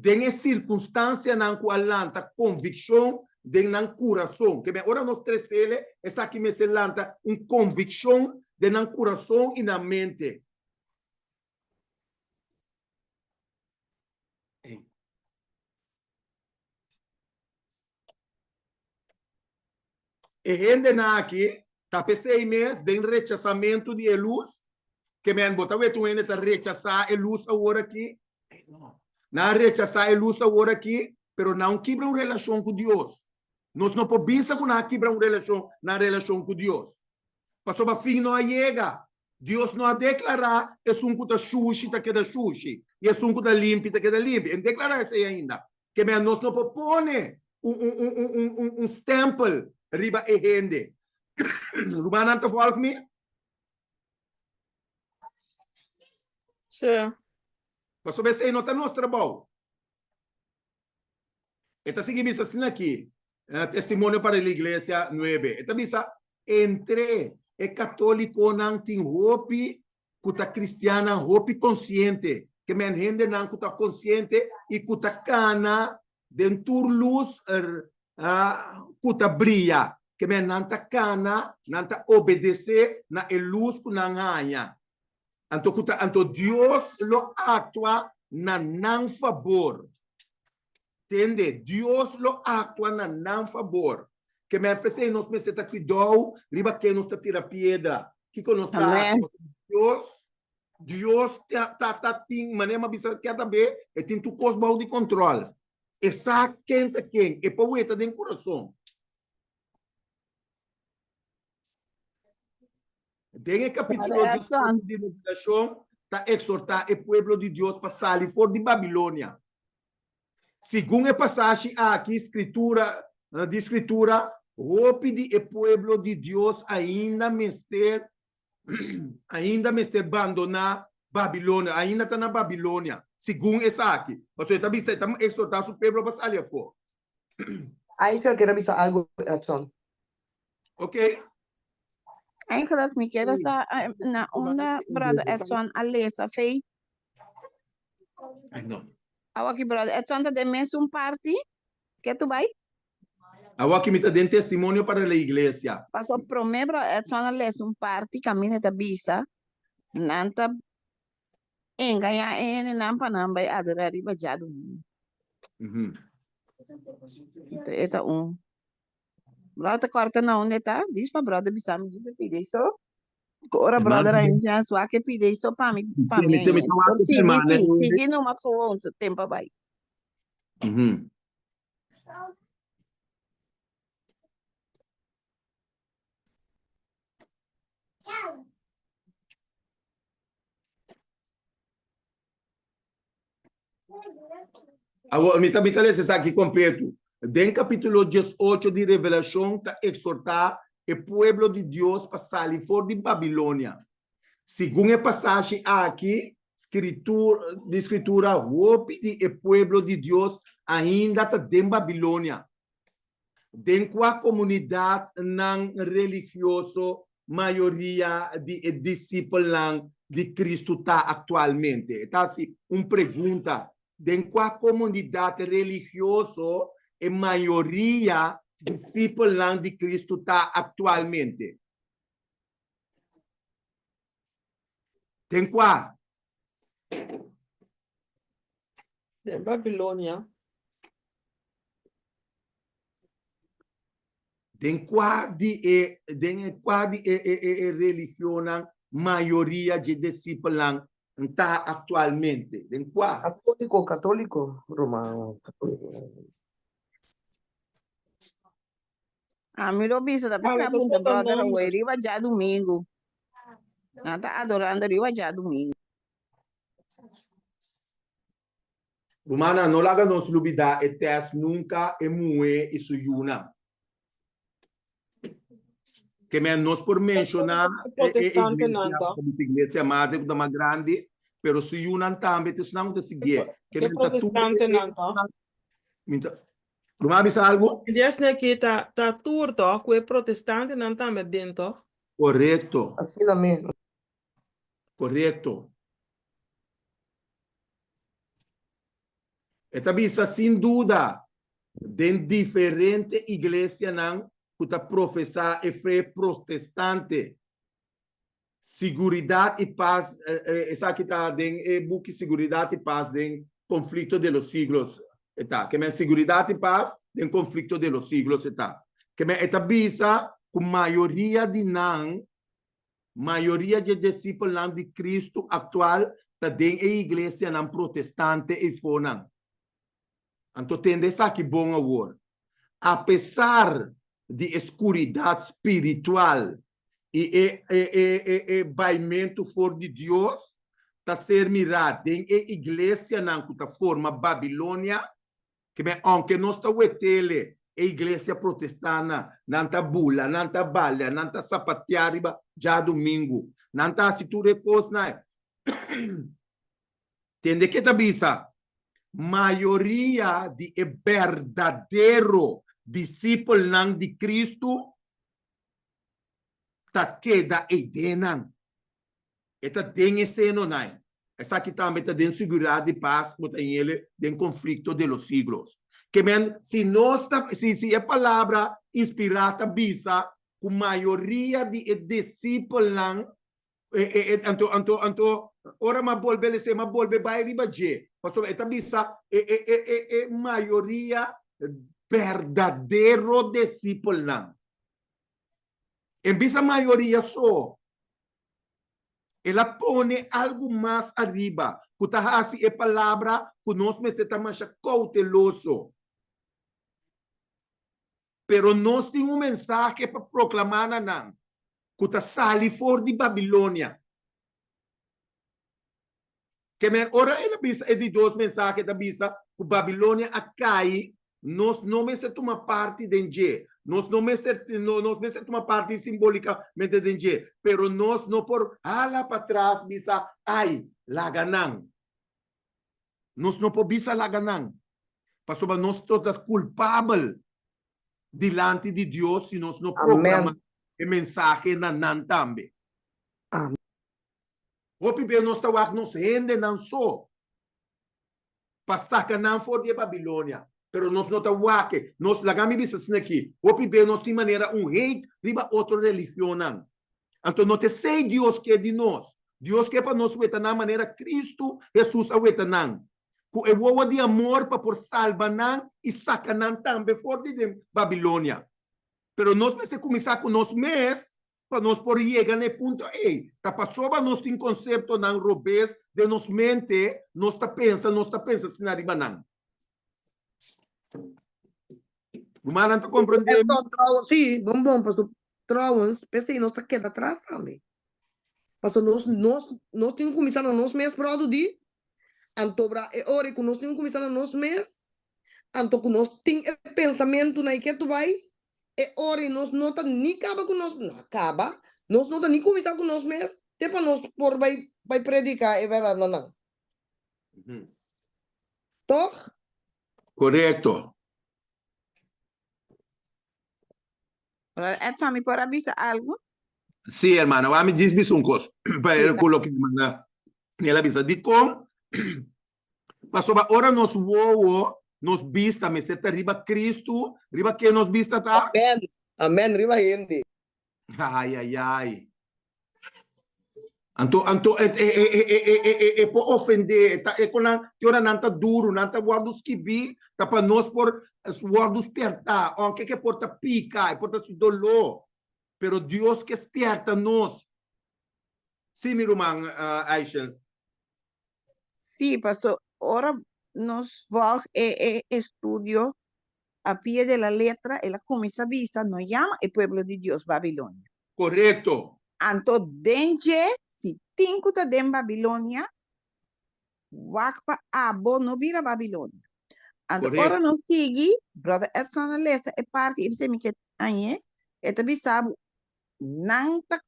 Tem circunstância não com a convicção de não coração. Que agora nós três ele essa aqui me lanta convicção de não coração e na mente. E gente aqui tá pensei mês de rechazamento de luz, que me han botado tu ainda tá rechazar a luz agora aqui. Não rechazar a luz agora aqui, pero não quebra uma relação com Deus. Nós não podemos pensar que não quebra uma relação com Deus. Passou para fim não chega. Deus não a declarar é um que sushi, tá queda sushi. E é um que limpo, tá queda limpo. Em declarar isso ainda. Que nós não podemos pôr stempel riba e gente. Rumana te volk me?
Sim.
Mas sobre isso aí não está nosso trabalho. Está seguindo assim aqui. Testemunho para a igreja 9. Está bisa entre é católico não tem hope, que está cristiana hope consciente. Que men gente não que está consciente e que está cana dentro luz que está brilha. Que men não está cana, não está obedecer na luz que não ganha. Então Deus lo atua na não favor. Entende? Deus lo atua na não favor. Que me pensei nós me senta cuidado, riba que nos tira pedra. Que nós está Deus tá tem maneira bisa que também e tem tu cosmo de controle. E sabe quem e poeta dentro do coração. Tem o capítulo de Revelação para exortar o povo de Deus para sair fora de Babilônia. Segundo a passagem aqui, escritura, hope de o povo de Deus ainda mester abandonar Babilônia, ainda está na Babilônia. Segundo essa aqui. Você está exortar o povo para sair fora.
Aí eu quero avisar algo, Edson.
Ok?
Eigenlijk me quero sa na onda brother Edson Alessa fei.
Não.
Aqui brother Edson tá de mesmo party que tu vai?
Aqui me está dando testemunho para a igreja.
Passou pro me bro Edson Alessa party caminha da bisa. Nanta engaya nampa namba adorar riba jadu. Eta brother corta na onde tá? Diz pra brother bisa me diz pedir só. Ora brother ainda só que pedir só para mim. Sim, não mas só onde tempo vai.
Agora, me também está aqui completo. Dentro do capítulo 18 de Revelação, está exortar o povo de Deus para sair fora de Babilônia. Segundo a passagem aqui, escritura, hope de o povo de Deus ainda está dentro de Babilônia. Dentro da comunidade não religiosa, maioria de discípulos de Cristo está atualmente. Então, assim, uma pergunta. Dentro da comunidade religiosa, a maioria de discípulos de Cristo está atualmente. Tem qual?
De Babilônia.
Tem qual de religião, maioria de discípulos está atualmente? Tem qual?
Católico, romano.
A mim lo bisa, tapi
Fala,
na
tô
punta
contando
brother,
nome.
o riba já domingo. Nata adorando riba já domingo.
Romana, não laga nos lubida e tes nunca e mue e suyuna. Que me nos por mencionar
Protestante
igreja madre da mais grande, pero suyuna também te não te seguir. Que me
protestante nanto.
Romana, bisa algo?
Desne que tá turto, que protestante não tá me dentro.
Correto,
Assim também.
correto. Esta bisa sem dúvida, den diferente igreja não, que está professar e fé protestante. Seguridade e paz, essa aqui está den book seguridade e paz den conflito de los siglos, tá? Que me seguridade e paz den conflito de los siglos, tá? Que me esta bisa com maioria de não, maioria de discípulos não de Cristo atual, tá den a igreja não protestante e fonan. Então tem essa que bom agora. Apesar de escuridade espiritual e baimento for de Deus, está ser mirado em igreja não que forma Babilônia, que aunque nós está wetele a igreja protestana, não está bula, não está balha, não está sapateariba já domingo, não está se tu repousa, né? Entende que tá bisa? Maioria de verdadeiro discípulo não de Cristo tá queda edenan. Eta tem esse não nai. Essa aqui também tá dentro segurança e paz, botar em ele dentro conflito de los siglos. Que men se nós se a palavra inspirada bisa com maioria de discípulos não anto ora ma volve se ma volve vai ribaje. Passo eta bisa maioria verdadeiro discípulo não. Em vez maioria só, ela põe algo mais arriba. Que assim é palavra que nós estamos cauteloso. Pero nós temos mensagem para proclamar não. Que está sali fora de Babilônia. Que me ora ela bisa é de dois mensagens da bisa que Babilônia cai. Nós não tomamos parte de nós não tomamos uma parte simbolicamente de pero nós não por ala para trás bisa ai laganang. Nós não por bisa laganang. Passo para nós todos culpável diante de Deus se nós não proclamamos a mensagem na nan também.
Amém.
O pibe nós está lá nos rende não só passar que não for de Babilônia. Pero nós não está wake, nós lagami bisas aqui. O pibe nós tem maneira rei riba outra religião. Então não te sei Deus que é de nós. Deus que é para nós weta na maneira Cristo Jesus a weta nan. Que é o de amor para por salvar nan e sacar nan também fora de Babilônia. Pero nós não se começar com nós mesmos para nós por chegar no ponto ei. Tá passou para nós tem conceito nan robês de nos mente, nós tá pensa se na riba nan. Romana, não compreende?
Sim, bom, pastor. Trouwens, pensei, nós está queda atrás também. Pastor, nós temos que começar a nós mesmos para o dia. Antobra, ora que nós temos que começar a nós mesmos. Anto que nós temos pensamento na que tu vai. Ora, nós não está nem acaba com nós, não acaba. Nós não está nem começar com nós mesmos. Até para nós por vai predicar, é verdade, não. Tô?
Correto.
Edson, me pode avisar algo?
Sim, hermana, vamos dizer um coisa para colocar na ela avisa de como passou agora nós nos vista me certa riba Cristo riba que nos vista tá
Amém riba gente
ai anto por ofender tá com que ora não tá duro não tá guardos que vi tá para nós por guardos perta o que porta pica porta su dolor pero Deus que esperta nós. Sim, meu irmão, Aishel.
Sim, pastor. Ora, nós vamos estudio a pie de la letra, ela começa a visa, não llama el pueblo de Dios Babilônia.
Correto.
Anto denje, si tinko ta den Babilônia, wakpa abo no vira Babilônia. Anto
Correto.
ora no sigi, brother Edson na lesa, e parte ibse mi ket anye, eta bisabu, nang tak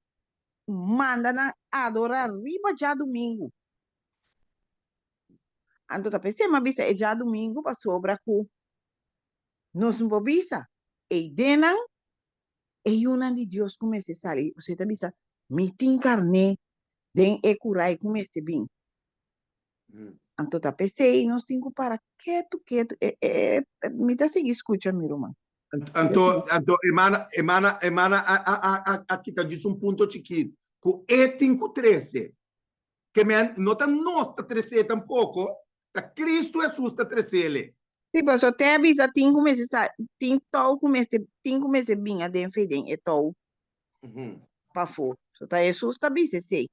manda na adorar riba já domingo. Anto ta pensei, ma bisa e já domingo pa sobra ku. Nos não bisa. E denan, e una de Dios como se sale. Você ta bisa, mitin carne, den e curai como este bin. Anto ta pensei, nós tinha para quieto, me tá seguir escuta, meu irmão.
Anto, emana, aqui está diz ponto chiquito. Que é 5:13. Que não está nós 13 tampouco. Tá Cristo Jesus está 13.
Tipo, só te avisa, tinha como se sale, tinha tau como este, tinha como se bin a den feden, e tau, pa fo. Só ta Jesus ta bisa, sei.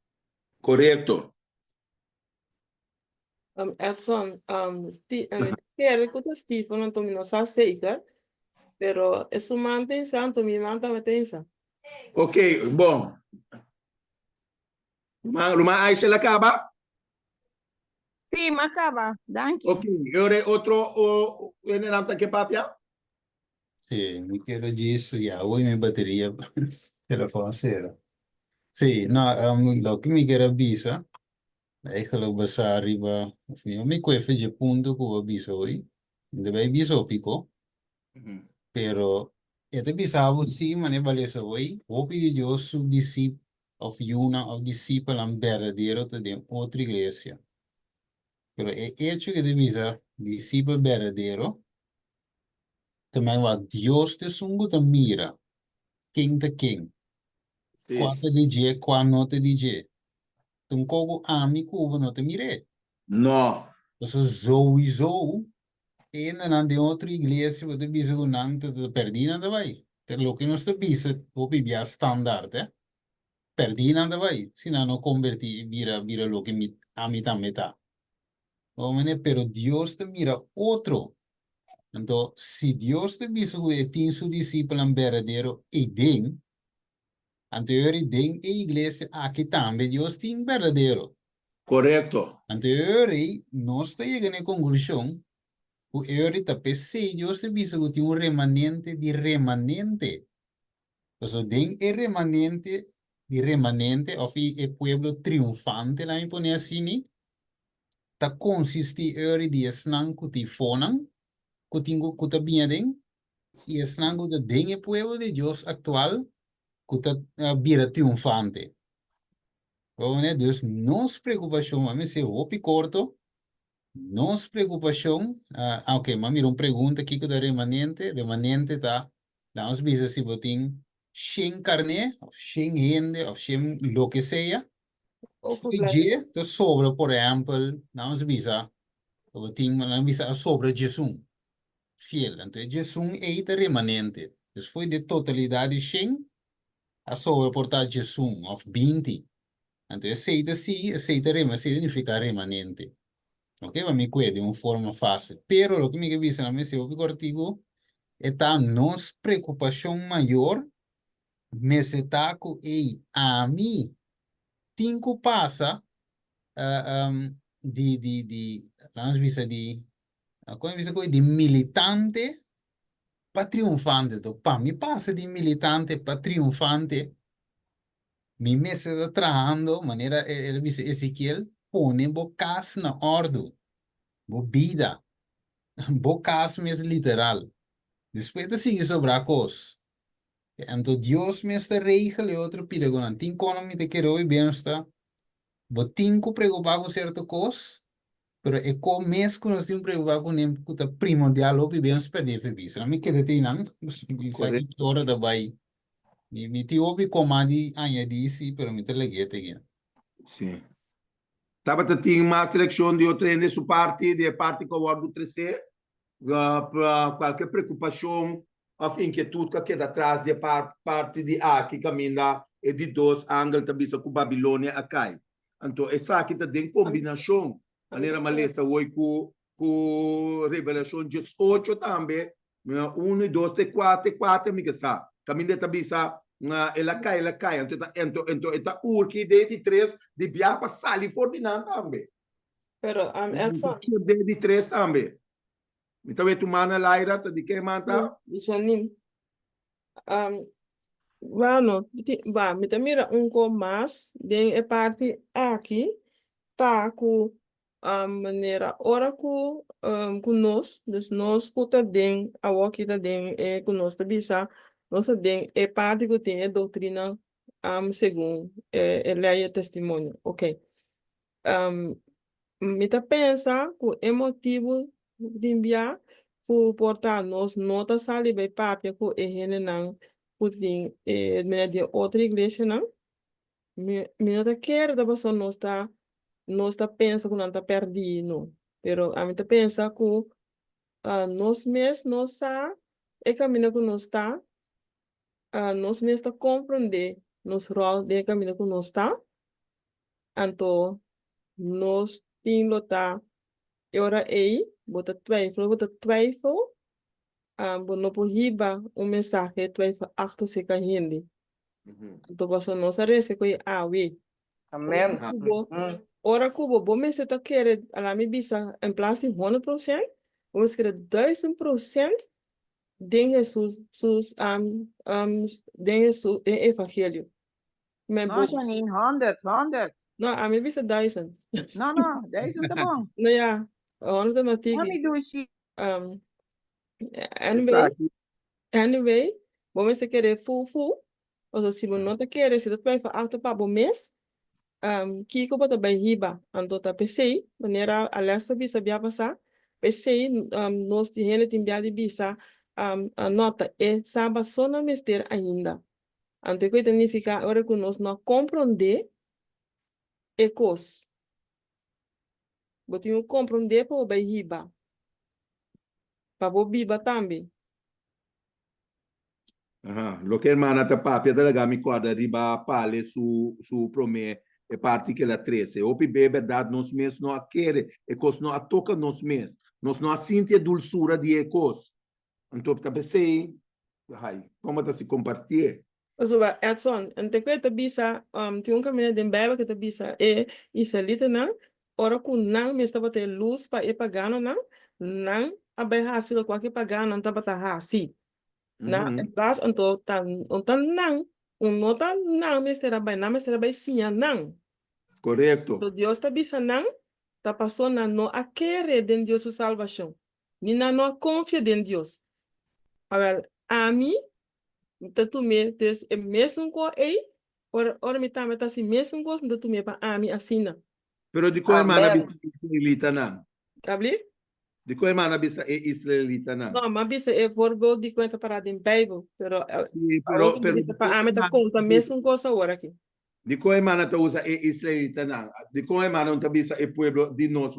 Correto.
Edson, quero que o Stephen não tome nossa seca, pero isso mantém santo, me manda metensa.
Ok, bom. Luma Aisha la acaba?
Sim, acaba. Danke.
Ok, ora outro general que papia?
Sì, mi chiedo disso, yeah, voi mi batteria telefoon zero. Sì, no, lo che mi chiede avvisa, ecco basa arriva, mi quefe je punto che avviso voi, deve avviso pico, pero ete bisavo sì, ma ne valesa voi, hopi di Dios su discip of una of disciplam verdadero de otra iglesia. Pero el hecho que divisa discípulo verdadero, também va Dios te sungo te mira, king te king. Qua te dice, qua no te dice. Tum kogo ami kubo no te mire.
No.
Então, sowieso, en dan de outra igreja, você bisa unang te perdina da vai. Te lo que nos te bisa, o bibia standard, perdina da vai. Sina no converti, vira lo que mi, a mitad metà. Pero Dios te mira otro. Então, se Deus te bisa que tem su discípulo verdadeiro e den, anterior den e igreja aqui também Deus tem verdadeiro.
Correto.
Anterior nós te chegando à conclusão, o euri te pensei Deus te bisa que tem remanente de remanente. Então, den é remanente de remanente, ou é pueblo triunfante, lá me põe assim, ta consiste euri de snang que te fonam, que te bem e snango de den é pueblo de Deus actual, que te vira triunfante. Dus nos preocupação, mas se o corto, nos preocupação, ok, mas mira uma pergunta aqui que da remanente tá, nós bisa se botin sem carne, ou sem rende, ou sem lo que seja, je te sobra, por exemplo, nós bisa, botin, nós bisa sobra Jesus, fiel, então Jesus é de remanente, dus foi de totalidade sem, a sobra portar Jesus, of 20. Então, aceita sim, aceita significa remanente. Ok? Mas me cuida de uma forma fácil. Pero, o que me diz na mesa, o artigo, é a nossa preocupação maior, mas está com a mim, tinco passa, vamos dizer, como diz de militante para triunfante. Então, para mim, passa de militante para triunfante, mi mesa está trabajando, manera, él dice, Ezequiel, pone bocas na ordem, bo vida, bocas mesmo literal. Depois de seguir sobre a coisa. Então, Deus me está regele outro perigo, não tem como me te quero e bem está. Bo tinco preocupar com certa coisa, pero é como mesmo que nós temos preocupar com nem que tá primordial ou bem se perder feliz. Não me quero ter não, isso aqui hora da vai. Mi ti obi comandi añadisi, pero mi te leguete again.
Sim. Tabata tinha uma seleção de outra em sua parte, de parte com o órgão 3C, para qualquer preocupação, a fim que tudo que atrás de parte de A, que caminha, e de dois ângulos também com Babilônia a cai. Então, essa aqui tem combinação, maneira malesa, hoje com Revelação 18 também, 1, 2, 3, 4, 4, mica sa. Caminho de tabisa, ela cai. Então, eta urki de 3, de biapa sali for dinan também.
Pero, Edson,
De 3 também. Então, tu mana Laira, tá de que manta?
Janine, bueno, me mira mais de a parte aqui, tá com a maneira, ora com nós, nós escuta den, a walkie da den, com nós bisa, nós den, parte que tem a doutrina, segundo, lei e testemunho, ok. Me pensa que é motivo de enviar, que portar nós notas ali bem papel que é não putin de outra igreja não me não quer da pessoa não está pensa que não está perdido pero a mim tá pensa que nós mesmos nós sa é caminho que nós está nós mesmos está compreender nos rol de caminho que nós está então nós temos tá ora aí bota twijfel não pohiba mensagem twijfel achter zich kan hindi. Então, você não sabe se que we.
Amen.
Ora kubo, bom se tá querendo, ela me bisa em place de 100%, vamos querer 1000% de Jesus, de Jesus, de evangelho.
No, Janine, 100.
Não, a minha bisa 1000.
No, 1000 tá bom.
Não, ja, 100 na tiki.
Mami do sim.
Anyway, vamos se querer full. Also, se você não tá querendo, se você vai achter para bom mês, kiko bota bem riba, ando tá PC, maneira alessa bisa bia passar, PC, nós de gente tem bia de bisa, a nota é saba só na mester ainda. Ante que significa, agora que nós não compreender, é coisa. Botinho compreender para o bem riba. Para o biba também.
Lo che hermana ta papia talaga mi guarda riba pale su prome e parte que ela trece. Opi be verdade nós mesmos não quer e cos não toca nós mesmos. Nós não sente a dulçura de ecos. Então tá pensei, como tá se compartilhar?
Also, Edson, ante que te bisa, tem caminho de beba que te bisa israelita não, ora que não me estava ter luz para ir pagando não abai hasil qualquer pagando não estava tá assim. Na plus untuk nang nota nang mestera bay sinya nang.
Correto.
So Dios ta bisa nang ta persona no querer en Dios su salvación. Ni no confia en Dios. A ver, a mí ta tu me des mesmo ko ora me ta meta si mesmo ko ta tu me pa a mí asina.
Pero di ko hermana israelita nang.
Kabli?
Di ko hermana bisa israelita nang.
No, mas bisa voorbeeld die conta para in Bible, pero
para
a mí ta conta mesmo cosa ora aqui.
Di ko hermana ta usa israelita nang. Di ko hermana unta bisa pueblo di nos,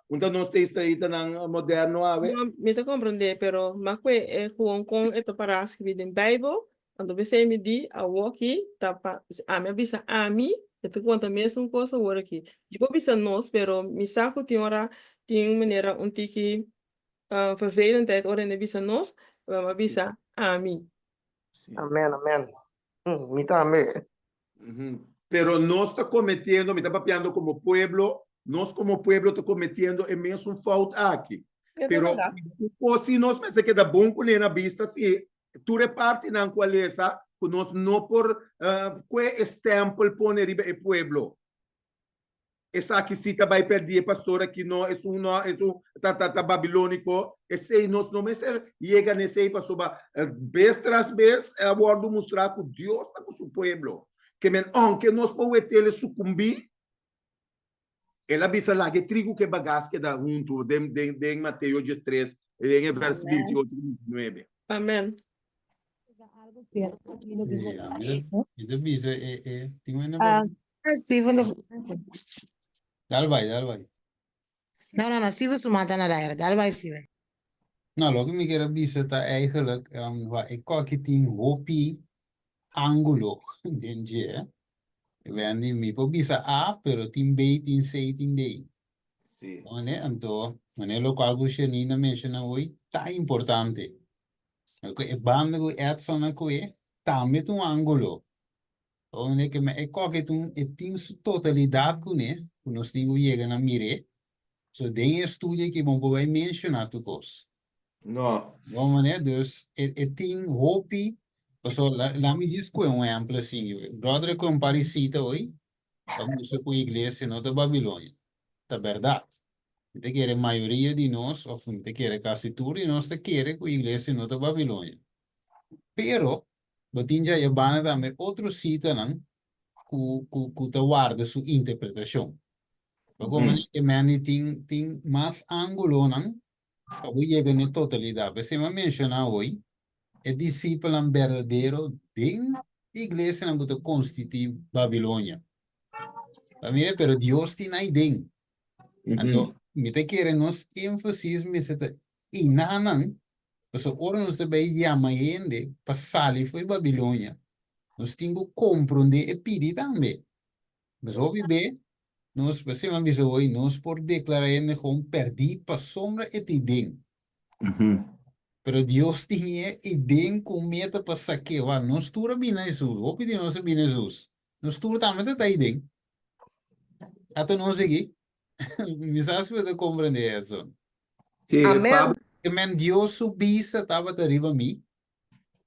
unta nos te israelita nang moderno ave.
No, me te comprende, pero mas que gewoon con esto para escribir in Bible, quando você me di a aqui, tá a minha bisa a mim, te conta mesmo cosa ora aqui. E vou bisa nós, pero mi saco tem ora tem maneira tiki vervelendheid ora ne bisa nós, mas bisa a mim.
Amen. Me também.
Pero no está cometiendo, me está papeando como pueblo, nós como pueblo está cometiendo el mesmo falta aqui. Pero se nós pensa que dá bom com na vista se tu reparte na qualeza, que nós não por que estampo pone riba el pueblo. Essa aqui se vai perder pastor aqui não é tá babilônico, esse nós não mais chega nesse pastor vez tras vez é abordo mostrar que Deus está com seu pueblo. Que aunque nós podemos ele sucumbir, ela bisa lá que trigo que bagasse que dá junto de Mateus 13, em verso 28 e 29.
Amém.
Dal vai.
No, Sieve sumata na daira. Dal vai, Sieve.
Nou, lo que me quiero decir está eigenlijk, waar ik kijk in hopi angulo, denje. Vendi mi po bisa A, pero tin B, tin C, tin D.
Sì.
Anto, lo qual busce ni na menciona hoy, ta importante. Okay, e banda go Edson na ko tamit um ângulo. Então, né, que é qualquer e tem sua totalidade com né, nós temos chega na mire. So, tem estudo que vamos vai mencionar tu coisa.
No.
Vamos né, dus tem hopi. So, lá me diz que é um exemplo assim, brother com parecida hoje, vamos com a igreja não da Babilônia. Tá verdade. Te quer a maioria de nós, ou te quer quase tudo de nós, te quer que a igreja não da Babilônia. Pero, botinha e bana também outro sítio não, que te guarda sua interpretação. Como que mani tem mais ângulo não, para chegar na totalidade. Você me menciona hoje, é discípulo verdadeiro de igreja não que constitui Babilônia. Também, pero Deus tem aí dentro. Então, me te quer nos ênfases me se te inanan. So, ora nós também chama ainda para sair foi Babilônia. Nós temos que compreender e pedir também. Mas ouve bem, nós precisamos dizer hoje, nós por declarar ainda como perdi para sombra e tidem. Pero Deus tinha idem com meta para saquear. Nós tura bem Jesus. Ouve de nós bem Jesus. Nós tura também está idem. Até nós aqui. Me sabe se você compreender isso.
Sim,
Amém.
Pablo.
Men Deus subisse estava arriba a mim.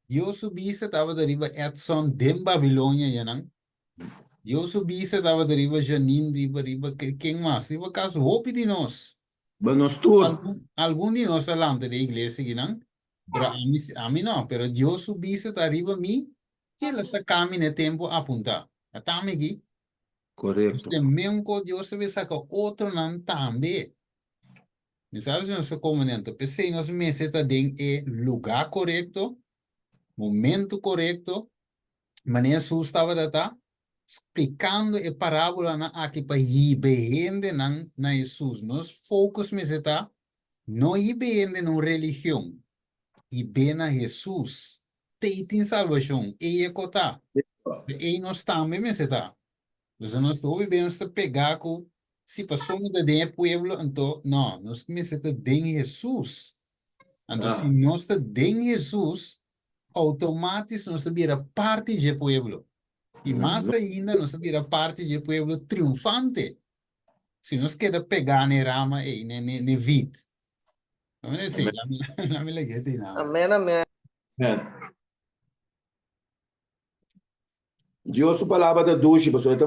Deus subisse estava arriba Edson de Babilônia, já não. Deus subisse estava arriba Janine, arriba quem mais? Riba caso hope de nós.
Buenos tour.
Algum de nós alante da igreja, que não. Pero a mim não. Pero Deus subisse está arriba a mim. Que ela se caminha tempo a apontar. Está aqui.
Correto.
Também com Deus se saca outro não também. Sabe, nosso comandante, pensei nós meses tem lugar correto, momento correto, maneira Jesus estava explicando a parábola na aqui para ir bem na Jesus. Nós focus meses não ir bem na religião, ir bem na Jesus. Tem salvação, e é cota. E nós também meses Mas nós estamos bem nós pegar com se passou no de pueblo, então não, nós necessitamos de Jesus. Então, se nós estamos de Jesus, automaticamente nós vira parte do pueblo. E mais ainda, nós vira parte do pueblo triunfante. Se nós quer pegar na rama e na vida. Vamos dizer, lá me leguei nada.
Amém, amém.
Deus a palavra da ducha, pessoal, está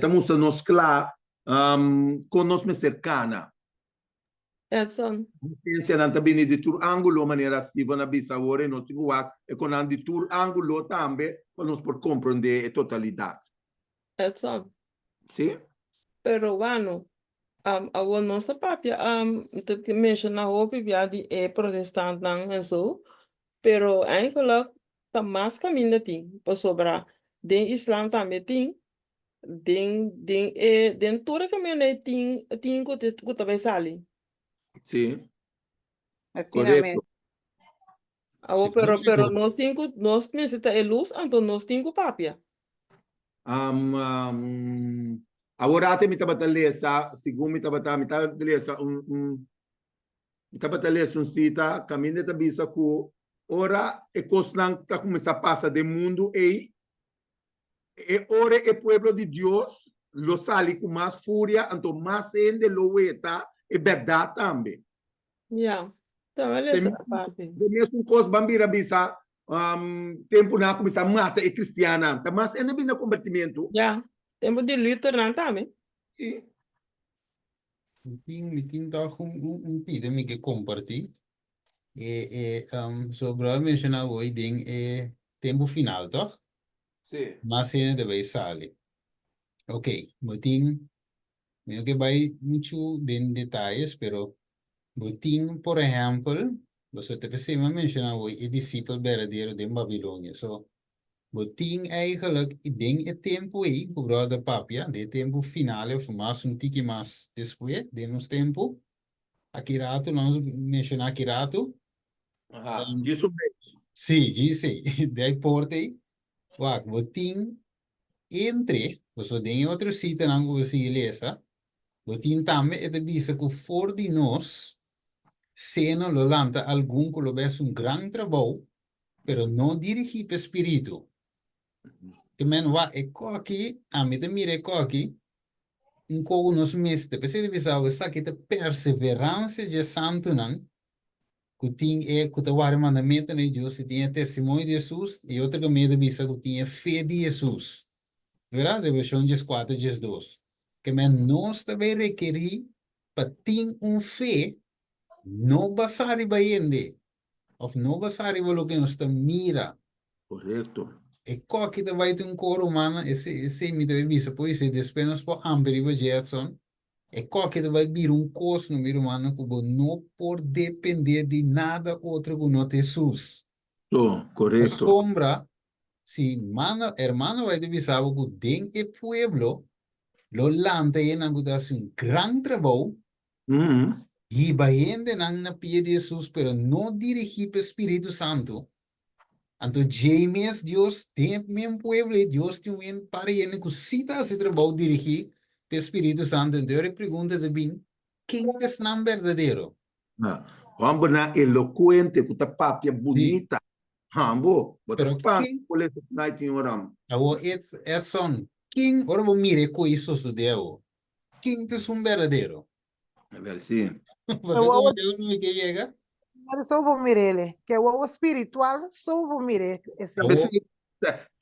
mostrando claro, com nós me cercana.
Edson,
Pensa não também de tur ângulo maneira estiva na bisa agora nós temos e com de tur ângulo também para nós por compreender a totalidade.
Edson.
Sim?
Pero bueno, a nossa papia, te menciona hopi via di protestant nang en zo, pero eigenlijk ta mas caminho ting, por sobra, den islam também ting, den toda caminho ting que também sali.
Sim.
Assim,
Correto.
Pero nós necessita luz, então nós tingo papia.
Agora até me estava a ler, segundo me estava a ler, me estava a ler um cita, caminho da bisa que ora e constante está começar a passar do mundo e ora é povo de Deus, lo sale com mais fúria, então mais ainda lo está é verdade também.
Yeah, também é essa parte.
De mesmo coisa, bambira bisa, tempo na começar a matar é cristiana, mas ainda bem no convertimento.
Yeah, tempo de luta não também.
Sim.
Me toch pide que compartilhar. Sobre mencionar hoje tem tempo final, toch?
Sim.
Mas ainda deve sair. Ok, botin, meio que vai muito de detalhes, pero botin, por exemplo, você te precisa mencionar hoje o discípulo verdadeiro de Babilônia. So, botin eigenlijk, ik denk het tempo aí, cobrado da papia, de tempo final, of mais tique mais depois, de nos tempo. Akirato, nós mencionar Akirato.
Isso mesmo.
Sim, disse, daí portei. Wak, botin entre, você tem outro sítio não que você lesa, botin também é de bisa que for de nós, Seno lo lanta algún que lo ves un gran trabajo, pero no dirigir el espíritu. Que men wa aqui, a mim te mire aqui, com nos miste, precisa visar o saque de perseverança de santo não, que tinha que te war mandamento de Deus, que tinha testemunho de Jesus, e outra que me visa que tinha fé de Jesus. Verdade? Revelation 4, 2. Que men nós também requerir para ter fé, não basar em baende, ou não basar em lo que nos mira.
Correto.
E qualquer que vai ter coro humano, esse me deve visa, pois se despenas por Amber e Jetson, e qualquer que vai vir curso no meu humano que não por depender de nada outro que não Jesus. A
Correto.
sombra, se hermano vai divisar que den e pueblo, lo lanta e na um grande trabalho, e vai ende na pia de Jesus, pero não dirigir o Espírito Santo. Então, James, Deus tem mesmo pueblo, Deus tem um para ele que cita esse trabalho dirigir o Espírito Santo. Então, eu pergunto também, quem é esse nome verdadeiro?
Hambo na eloquente, que tá papia bonita. Hambo, bota
Pero
espanto,
quem?
por isso que nós temos oram.
É son, quem, ora vou mire com isso se deu. Quem é um verdadeiro?
É verdade, sim.
Você como Deus não me quer chegar?
Mas só vou mirar ele, que é o espiritual, só vou mirar esse.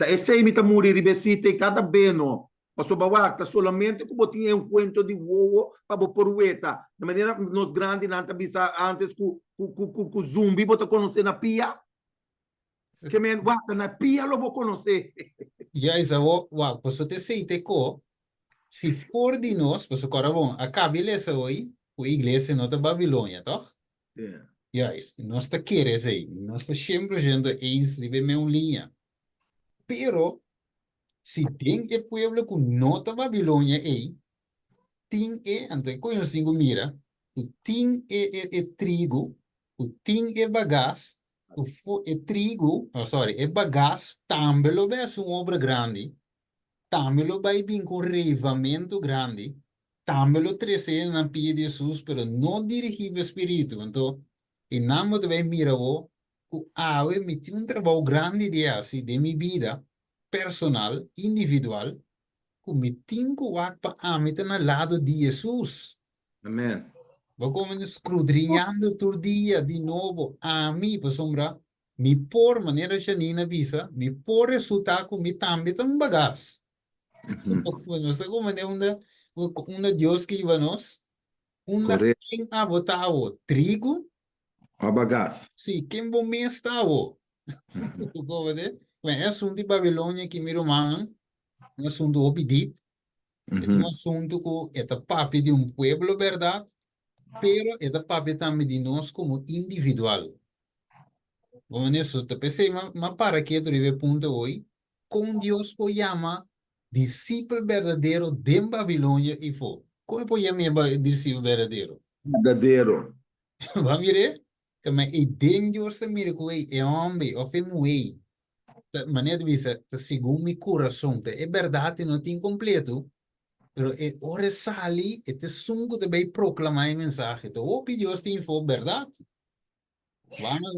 Esse aí me tá morrer e besite cada beno. Passou bawak, solamente como tinha cuento de uovo para por ueta. De maneira nos grandes não tá bisa antes com zumbi bota conhecer na pia. Que men wata na pia lo vou conhecer.
E aí, você te sei te co, se for de nós, você agora bom, acaba essa hoje, a igreja não da Babilônia, tá? Yes, nós está querendo aí, nós está sempre gente eis vive meio linha. Pero se tem o povo que não está Babilônia aí, tem então conhecendo mira, o tem trigo, o tem bagás, o trigo, sorry, bagás, também lo é uma obra grande, também lo vai vir com reivamento grande, também lo trece na pia de Jesus, pero não dirigir o espírito, então e namo também mira o que me tem trabalho grande de assim de minha vida personal, individual, que me tem que para a mim na lado de Jesus.
Amém.
Vou como escudriñando todo dia de novo a mim, por sombra, me por maneira janina visa, me por resultado que me também tem bagagem. Não sei como é uma Deus que iba nos, uma quem abotava trigo,
a bagaço.
sim, quem bom me estava. Como é? É assunto de Babilônia que me romano, é assunto obediente, é um assunto que é papi de pueblo, verdade? Pero é papi também de nós como individual. Vamos nisso, te pensei, mas para que eu tive ponto hoje, com Deus pode chamar discípulo verdadeiro de Babilônia e for. Como pode chamar discípulo verdadeiro?
Verdadeiro.
Vamos ver? Mas e den Deus também que é homem ou é mulher. Maneira de dizer, segundo meu coração, é verdade, não tem completo. Pero ora sali, te sungo de bem proclamar a mensagem. Então, o que Deus tem for verdade.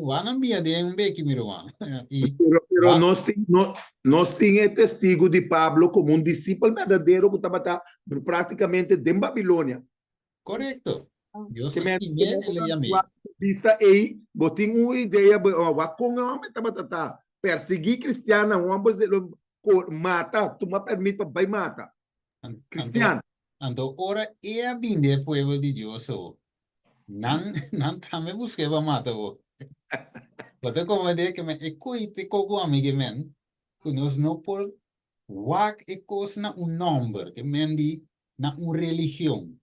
Vana minha de beque miruan.
Pero nós temos testigo de Pablo como um discípulo verdadeiro que estava praticamente em Babilônia.
Correto. Deus
Que
ele chamei.
Vista aí, botem uma ideia, com o homem estava perseguir cristiano, o homem mata, tu me permite para mata. Cristiano.
Então, ora é a binde povo de Deus. Não também buscava mata o. Porque como é que me ecoite com o amigo men, que nós não por wak e coisa na número, que men di na religião.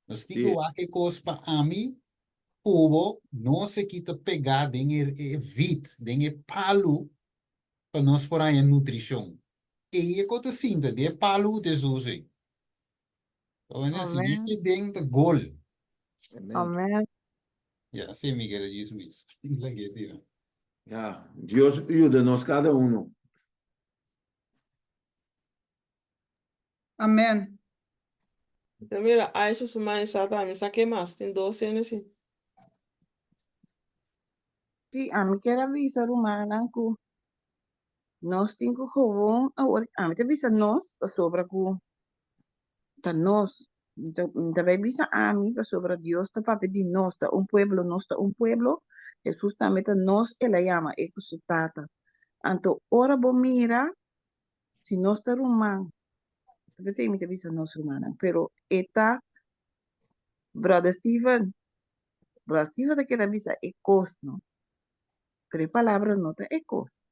Nós temos que wak e coisa para a mim, povo não se quita pegar den vit, den palo para nós por aí nutrição. E é coisa simples, de palo de Jesus. Então, se você tem gol.
Amém.
Já, sei, Miguel, isso mesmo.
Deus ajuda-nos cada um.
Amém.
Então, mira, Aisha Sumani Sata, me saquei mais, tem 12 anos assim.
ti ami kera visa rumana ku nós tinha gewoon agora ami te visa nós pa sobra ku ta nós ta vai visa ami pa sobra Dios ta papi di nós ta un pueblo Jesus também ta nós ela llama eco su tata anto ora bo mira si nós ta rumana ta visa mi te visa nós rumana pero eta brother Steven ta kera visa ecos no pero palavra não ta ecos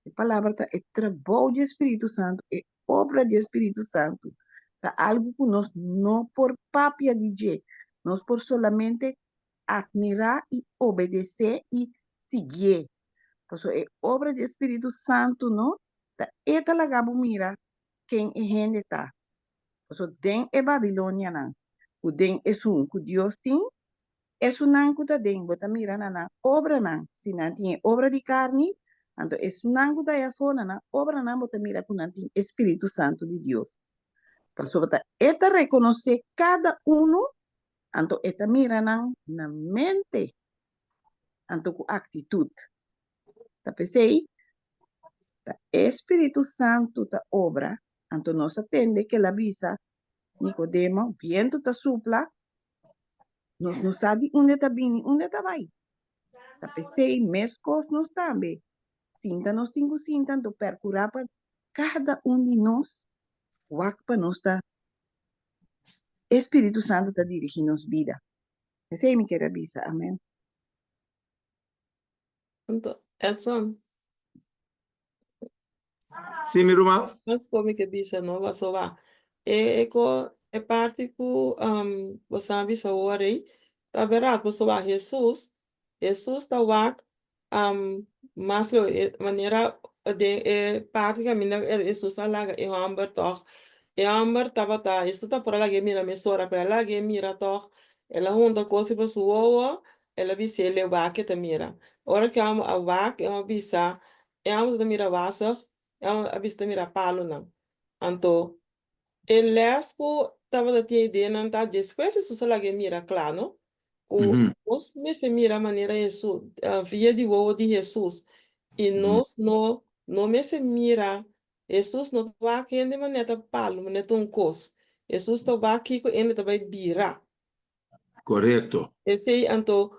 a palavra está é trabalho do Espírito Santo, é obra do Espírito Santo. Tá algo que nós não por papia de nós por solamente admirar e obedecer e seguir. Por isso é obra do Espírito Santo, não? Tá eta lagabo mira quem é gente tá. Por isso den é Babilônia não. O den é que Deus tem. É sunan que tá den, bota mira na obra não. Se não tem obra de carne, então, é sunango da fona na obra na bota mira com o Espírito Santo de Deus. Para sobre eta reconhecer cada então eta mira na mente, então com atitude. Tá pensei? Tá Espírito Santo da obra, então nós atende que la visa Nicodemo, viento ta supla, nós não sabe onde tá vindo, onde tá vai. Tá pensei, mescos nós também. Sinta nós temos sinta, então percurar para cada de nós, o para nós tá Espírito Santo está dirigindo nos vida. Essa é a minha visa, amém.
Então, Edson,
Sim, meu irmão.
mas como que bisa não vai sovar? É parte que você sabe só hora aí, tá verdade? Você sovar Jesus tá lá mas maneira de parte que a minha Jesus tá lá e amber toch e amber tava tá isso tá por lá que mira me sora para lá que mira toch ela junta coisa para sua ela visse ele vai que tá mira ora que a vai é uma bisa é uma da mira vasa é uma vista mira palo não anto ele lesco tava da tia ideia não tá depois isso lá que mira claro não nós nesse mira maneira Jesus via de vovo de Jesus e nós não me se mira Jesus não vai aqui de maneira palo maneira coisa Jesus tá vai aqui com ele também bira
Correto.
esse anto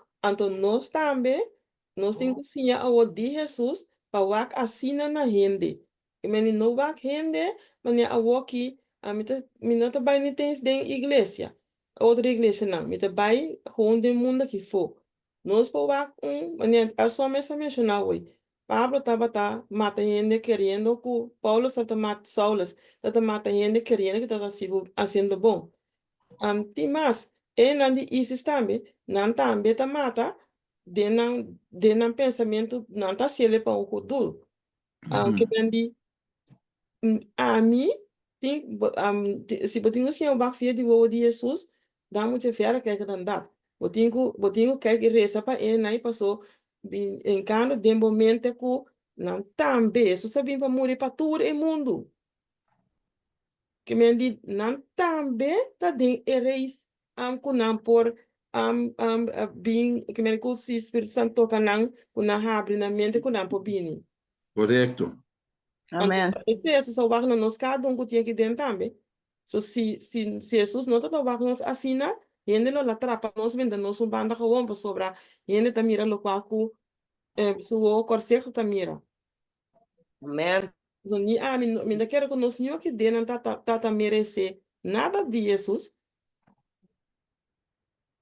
nós também nós temos que ensinar o de Jesus para assim na gente que me não vai gente maneira a aqui a mim não também nem tem de igreja outra igreja não, me vai onde o mundo que for. Nós podemos maneira a sua mesa mencionar hoje. Pablo estava mata gente querendo que Paulo estava mata Saulos, estava mata gente querendo que estava fazendo bom. Tem mais, não de isso também, não também está mata de não pensamento não está se ele para o futuro. Que bendi a mim se botinho se um bafia de voo de Jesus dá muito fera que é grandade. Botinho que reza para ele aí passou em cada de momento que não também isso sabe para morrer para todo o mundo. Que me diz não também tá de ereis com não por bem que me diz se Espírito Santo toca não com não abre na mente com não por bem.
Correto.
Amém.
Isso só vai nos cada que tinha que dentro também. So, se Jesus não está trabalhando nos assina, ele não atrapa nos vende nos banda gewoon para sobra, ele tá mira lo qual ku sua corsejo tá mira.
Amém.
So ni me da quero que nos senhor que dentro tá merece nada de Jesus.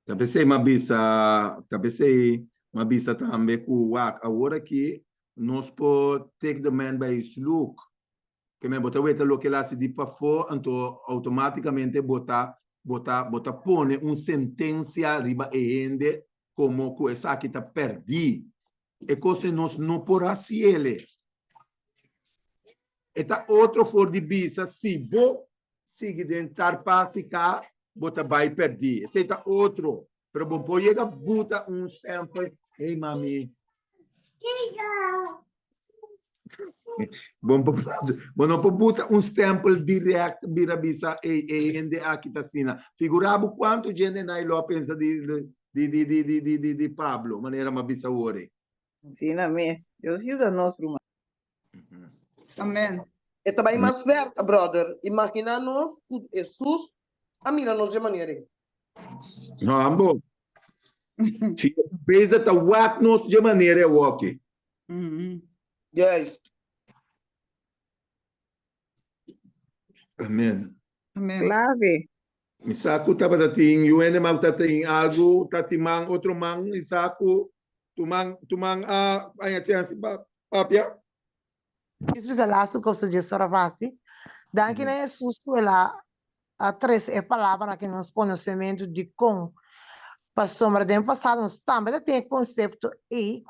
Tapesei uma bisa também com o agora que nós podemos take the man by his look. Que me bota weta lo que lá se di para fora, então automaticamente bota pone sentença riba e ende como que essa aqui tá perdi. E coisa nós não por assim ele. Eta outro for de bisa se vou seguir tentar praticar bota vai perder. Esse tá outro, pero bom pode bota stamp, ei mami. Bom não bota stamp direto vira bisa e ende aqui tá sina. Figurava quanto gente na ilo pensa de Pablo, maneira uma bisa ore.
Ensina mesmo. Deus ajuda nós, irmão.
Amém.
E também mais certo, brother. Imagina-nos que Jesus a mira-nos de maneira.
Não, amor. Se pensa tá what nos de maneira é walk.
Yes.
Amém.
Amém.
Clave.
Isaku tava dating, yuene mau tating algo, tatimang outro mang, isaku, tumang a chance papia.
Especialaço que você disse, Saravati. Danke na Jesus que ela a três é palavra que nós conhecimento de com passou mas tempo passado nós também tem conceito e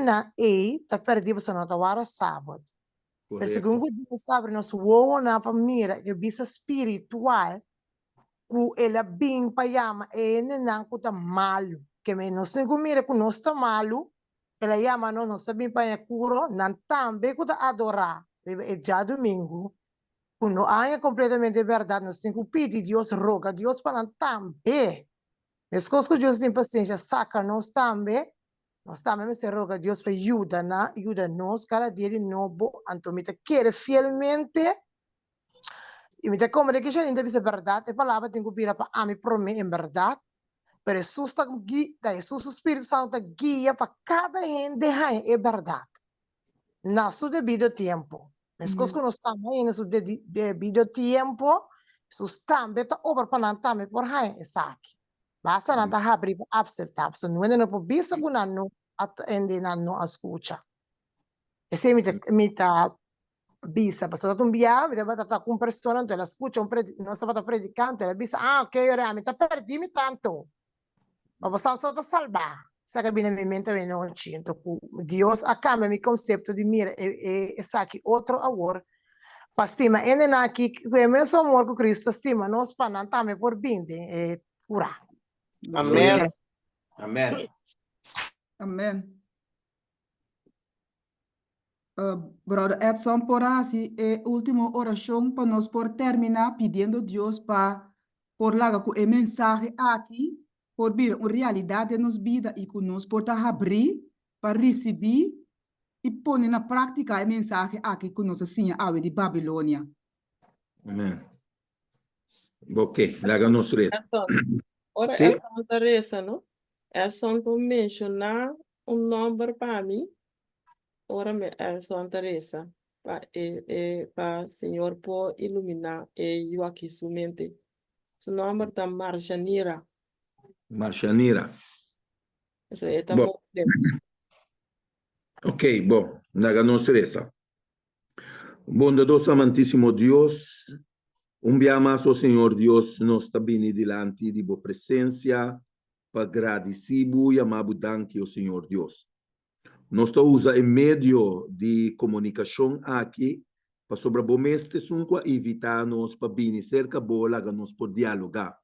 na e tá perdido você não tá agora sábado. Mas segundo Deus sabe nós voa na família que bisa espiritual que ela bem para chama não que tá malo que menos segundo mira que nós tá malo ela chama nós sabem para curo não também que tá adorar é já domingo. Quando é completamente verdade, nós temos que pedir Deus, roga Deus para também. As coisas que Deus tem paciência, saca nós também se roga Deus para ajuda-nos cada dia de novo. Então, me quer fielmente, e me como de que já ainda é verdade, a palavra tem que vir para a mim prometer em verdade, pero Jesus está guia, Jesus o Espírito Santo guia para cada gente é verdade. Na seu devido tempo. As coisas que nós estamos aí, no seu devido tempo, nós também está over para nós também por aí, aqui. Basta nós tá abrir para acertar, so não é não por vista que não atende não escuta. Esse me tá vista, passou um dia, me deve estar com pessoa, então ela escuta não estava predicando, ela diz, ok, ora, me tá perdi tanto, mas você só está salvar. Sabe bem na mente bem não então Deus acaba meu conceito de mira aqui outro amor pastima ele na aqui que é mesmo amor que Cristo estima nós para também por bem de curar.
Amém. Amém.
Amém. Brother Edson Porasi, última oração para nós por terminar pedindo Deus para por lá com o mensagem aqui por vir uma realidade de nossa vida e que nós por abrir para receber e pôr na prática a mensagem aqui que nós assim a de Babilônia.
Amém. Ok, laga nos res.
Ora,
Sim.
ela não interessa, não? É só para mencionar número para mim. Ora, é só interessa para o Senhor por iluminar e eu aqui somente. O número da Marjanira.
Marjanira.
Isso é
Bom. Ok, bom, laga nos res. Bondadoso amantíssimo Deus, dia mais o Senhor Deus nos está bem delante de boa presença para agradecido e amado danke o Senhor Deus. Nós usa em meio de comunicação aqui para sobre o mestre sunqua evitar-nos para vir cerca bola que nos por dialogar.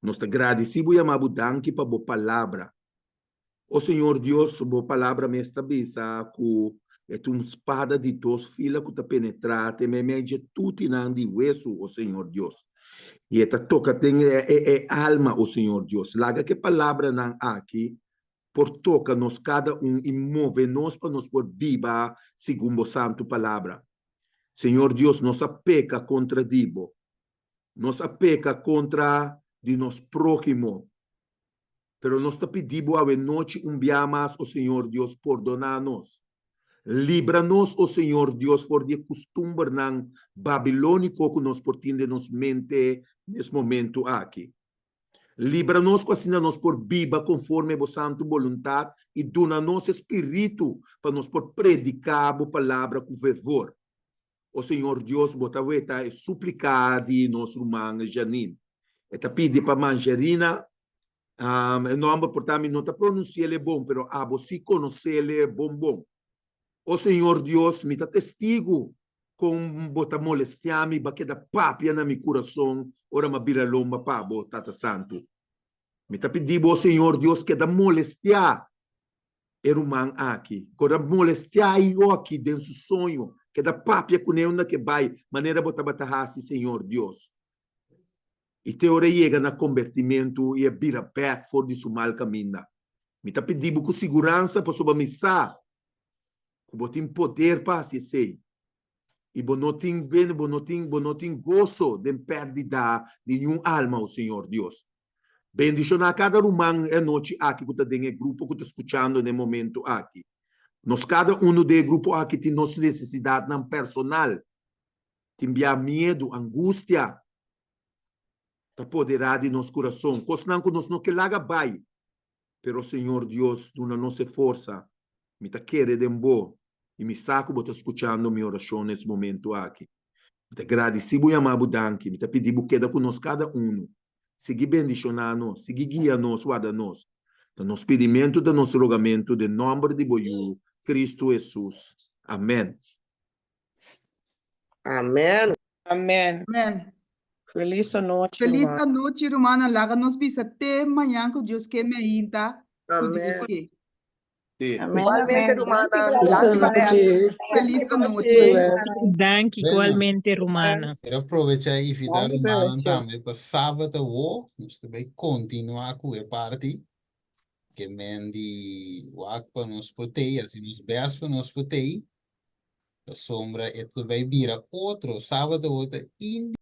Nós agradecido e amado danke para boa palavra. O Senhor Deus, boa palavra me estabeleça que é uma espada de 2 filas que está penetrada, e me mede tudo na de hueso, o Senhor Deus. E esta toca tem alma, o Senhor Deus. Laga que palavra não aqui, por toca nos cada e move nos para nos por viva, segundo a santo palavra. Senhor Deus, nos apeca contra dibo. Nos apeca contra de nos próximo. Pero nos está pedindo a noite dia mais, o Senhor Deus, perdonar-nos. Libra-nos, o Senhor Deus, por de costume não babilônico que nos portinde nos mente nesse momento aqui. Libra-nos, assim nos por viva conforme a santa vontade e dona-nos espírito para nos por predicar a palavra com fervor. O Senhor Deus, botaveta, é suplicar de nosso irmão Janine. Eta pede para Manjarina, nome portanto não está pronunciando bom, pero a você conhecer bom. O Senhor Deus me dá testigo com bota molestiami, baqueda papia na meu coração, ora ma bira lomba pabo, tata santo. Me dá pedido o Senhor Deus que dá molestiar irmão aqui, que dá molestiar eu aqui dentro do sonho, que dá papia com neuna que vai, maneira bota batahasi, Senhor Deus. E te ora chega na convertimento e bira back for de mal caminho. Me tá pedindo com segurança para sobre missa. Que tem poder para se e bonotim bem, bonotim gozo de perdida de nenhum alma, o Senhor Deus. Bendición a cada rumán é noite aqui que está dentro do grupo que está escutando no momento aqui. Nós cada um do grupo aqui tem nossa necessidade não personal. Tem medo, angústia. Está apoderado em nosso coração. Coisa não que nós não queremos vai. Pero Senhor Deus, na nossa força, me está querendo de bom. E me saco, vou estar escutando minha oração nesse momento aqui. Me está agradecido e amado, danke. Me está pedindo que com nós cada um. Seguir bendicionando, seguir guiando-nos, guarda-nos. Do nosso pedimento, do nosso rogamento, de nome de Boiú, Cristo Jesus. Amém.
Amém.
Amém.
Amém.
Feliz noite,
Feliz
irmã.
a noite, irmã. Laga nos bisa até amanhã que Deus quer me ainda.
Amém.
Sim.
Amém,
Igualmente,
amém.
irmã.
Essa noite.
Feliz a noite.
Danke,
Bueno,
igualmente, Romana.
quero aproveitar e invitar
Vamos
o Mano
ver,
também para sábado ou nós também continuar com a parte que mendi o para nos proteger, assim, nos bens para nos proteger. A sombra é que vai vir outro sábado, outra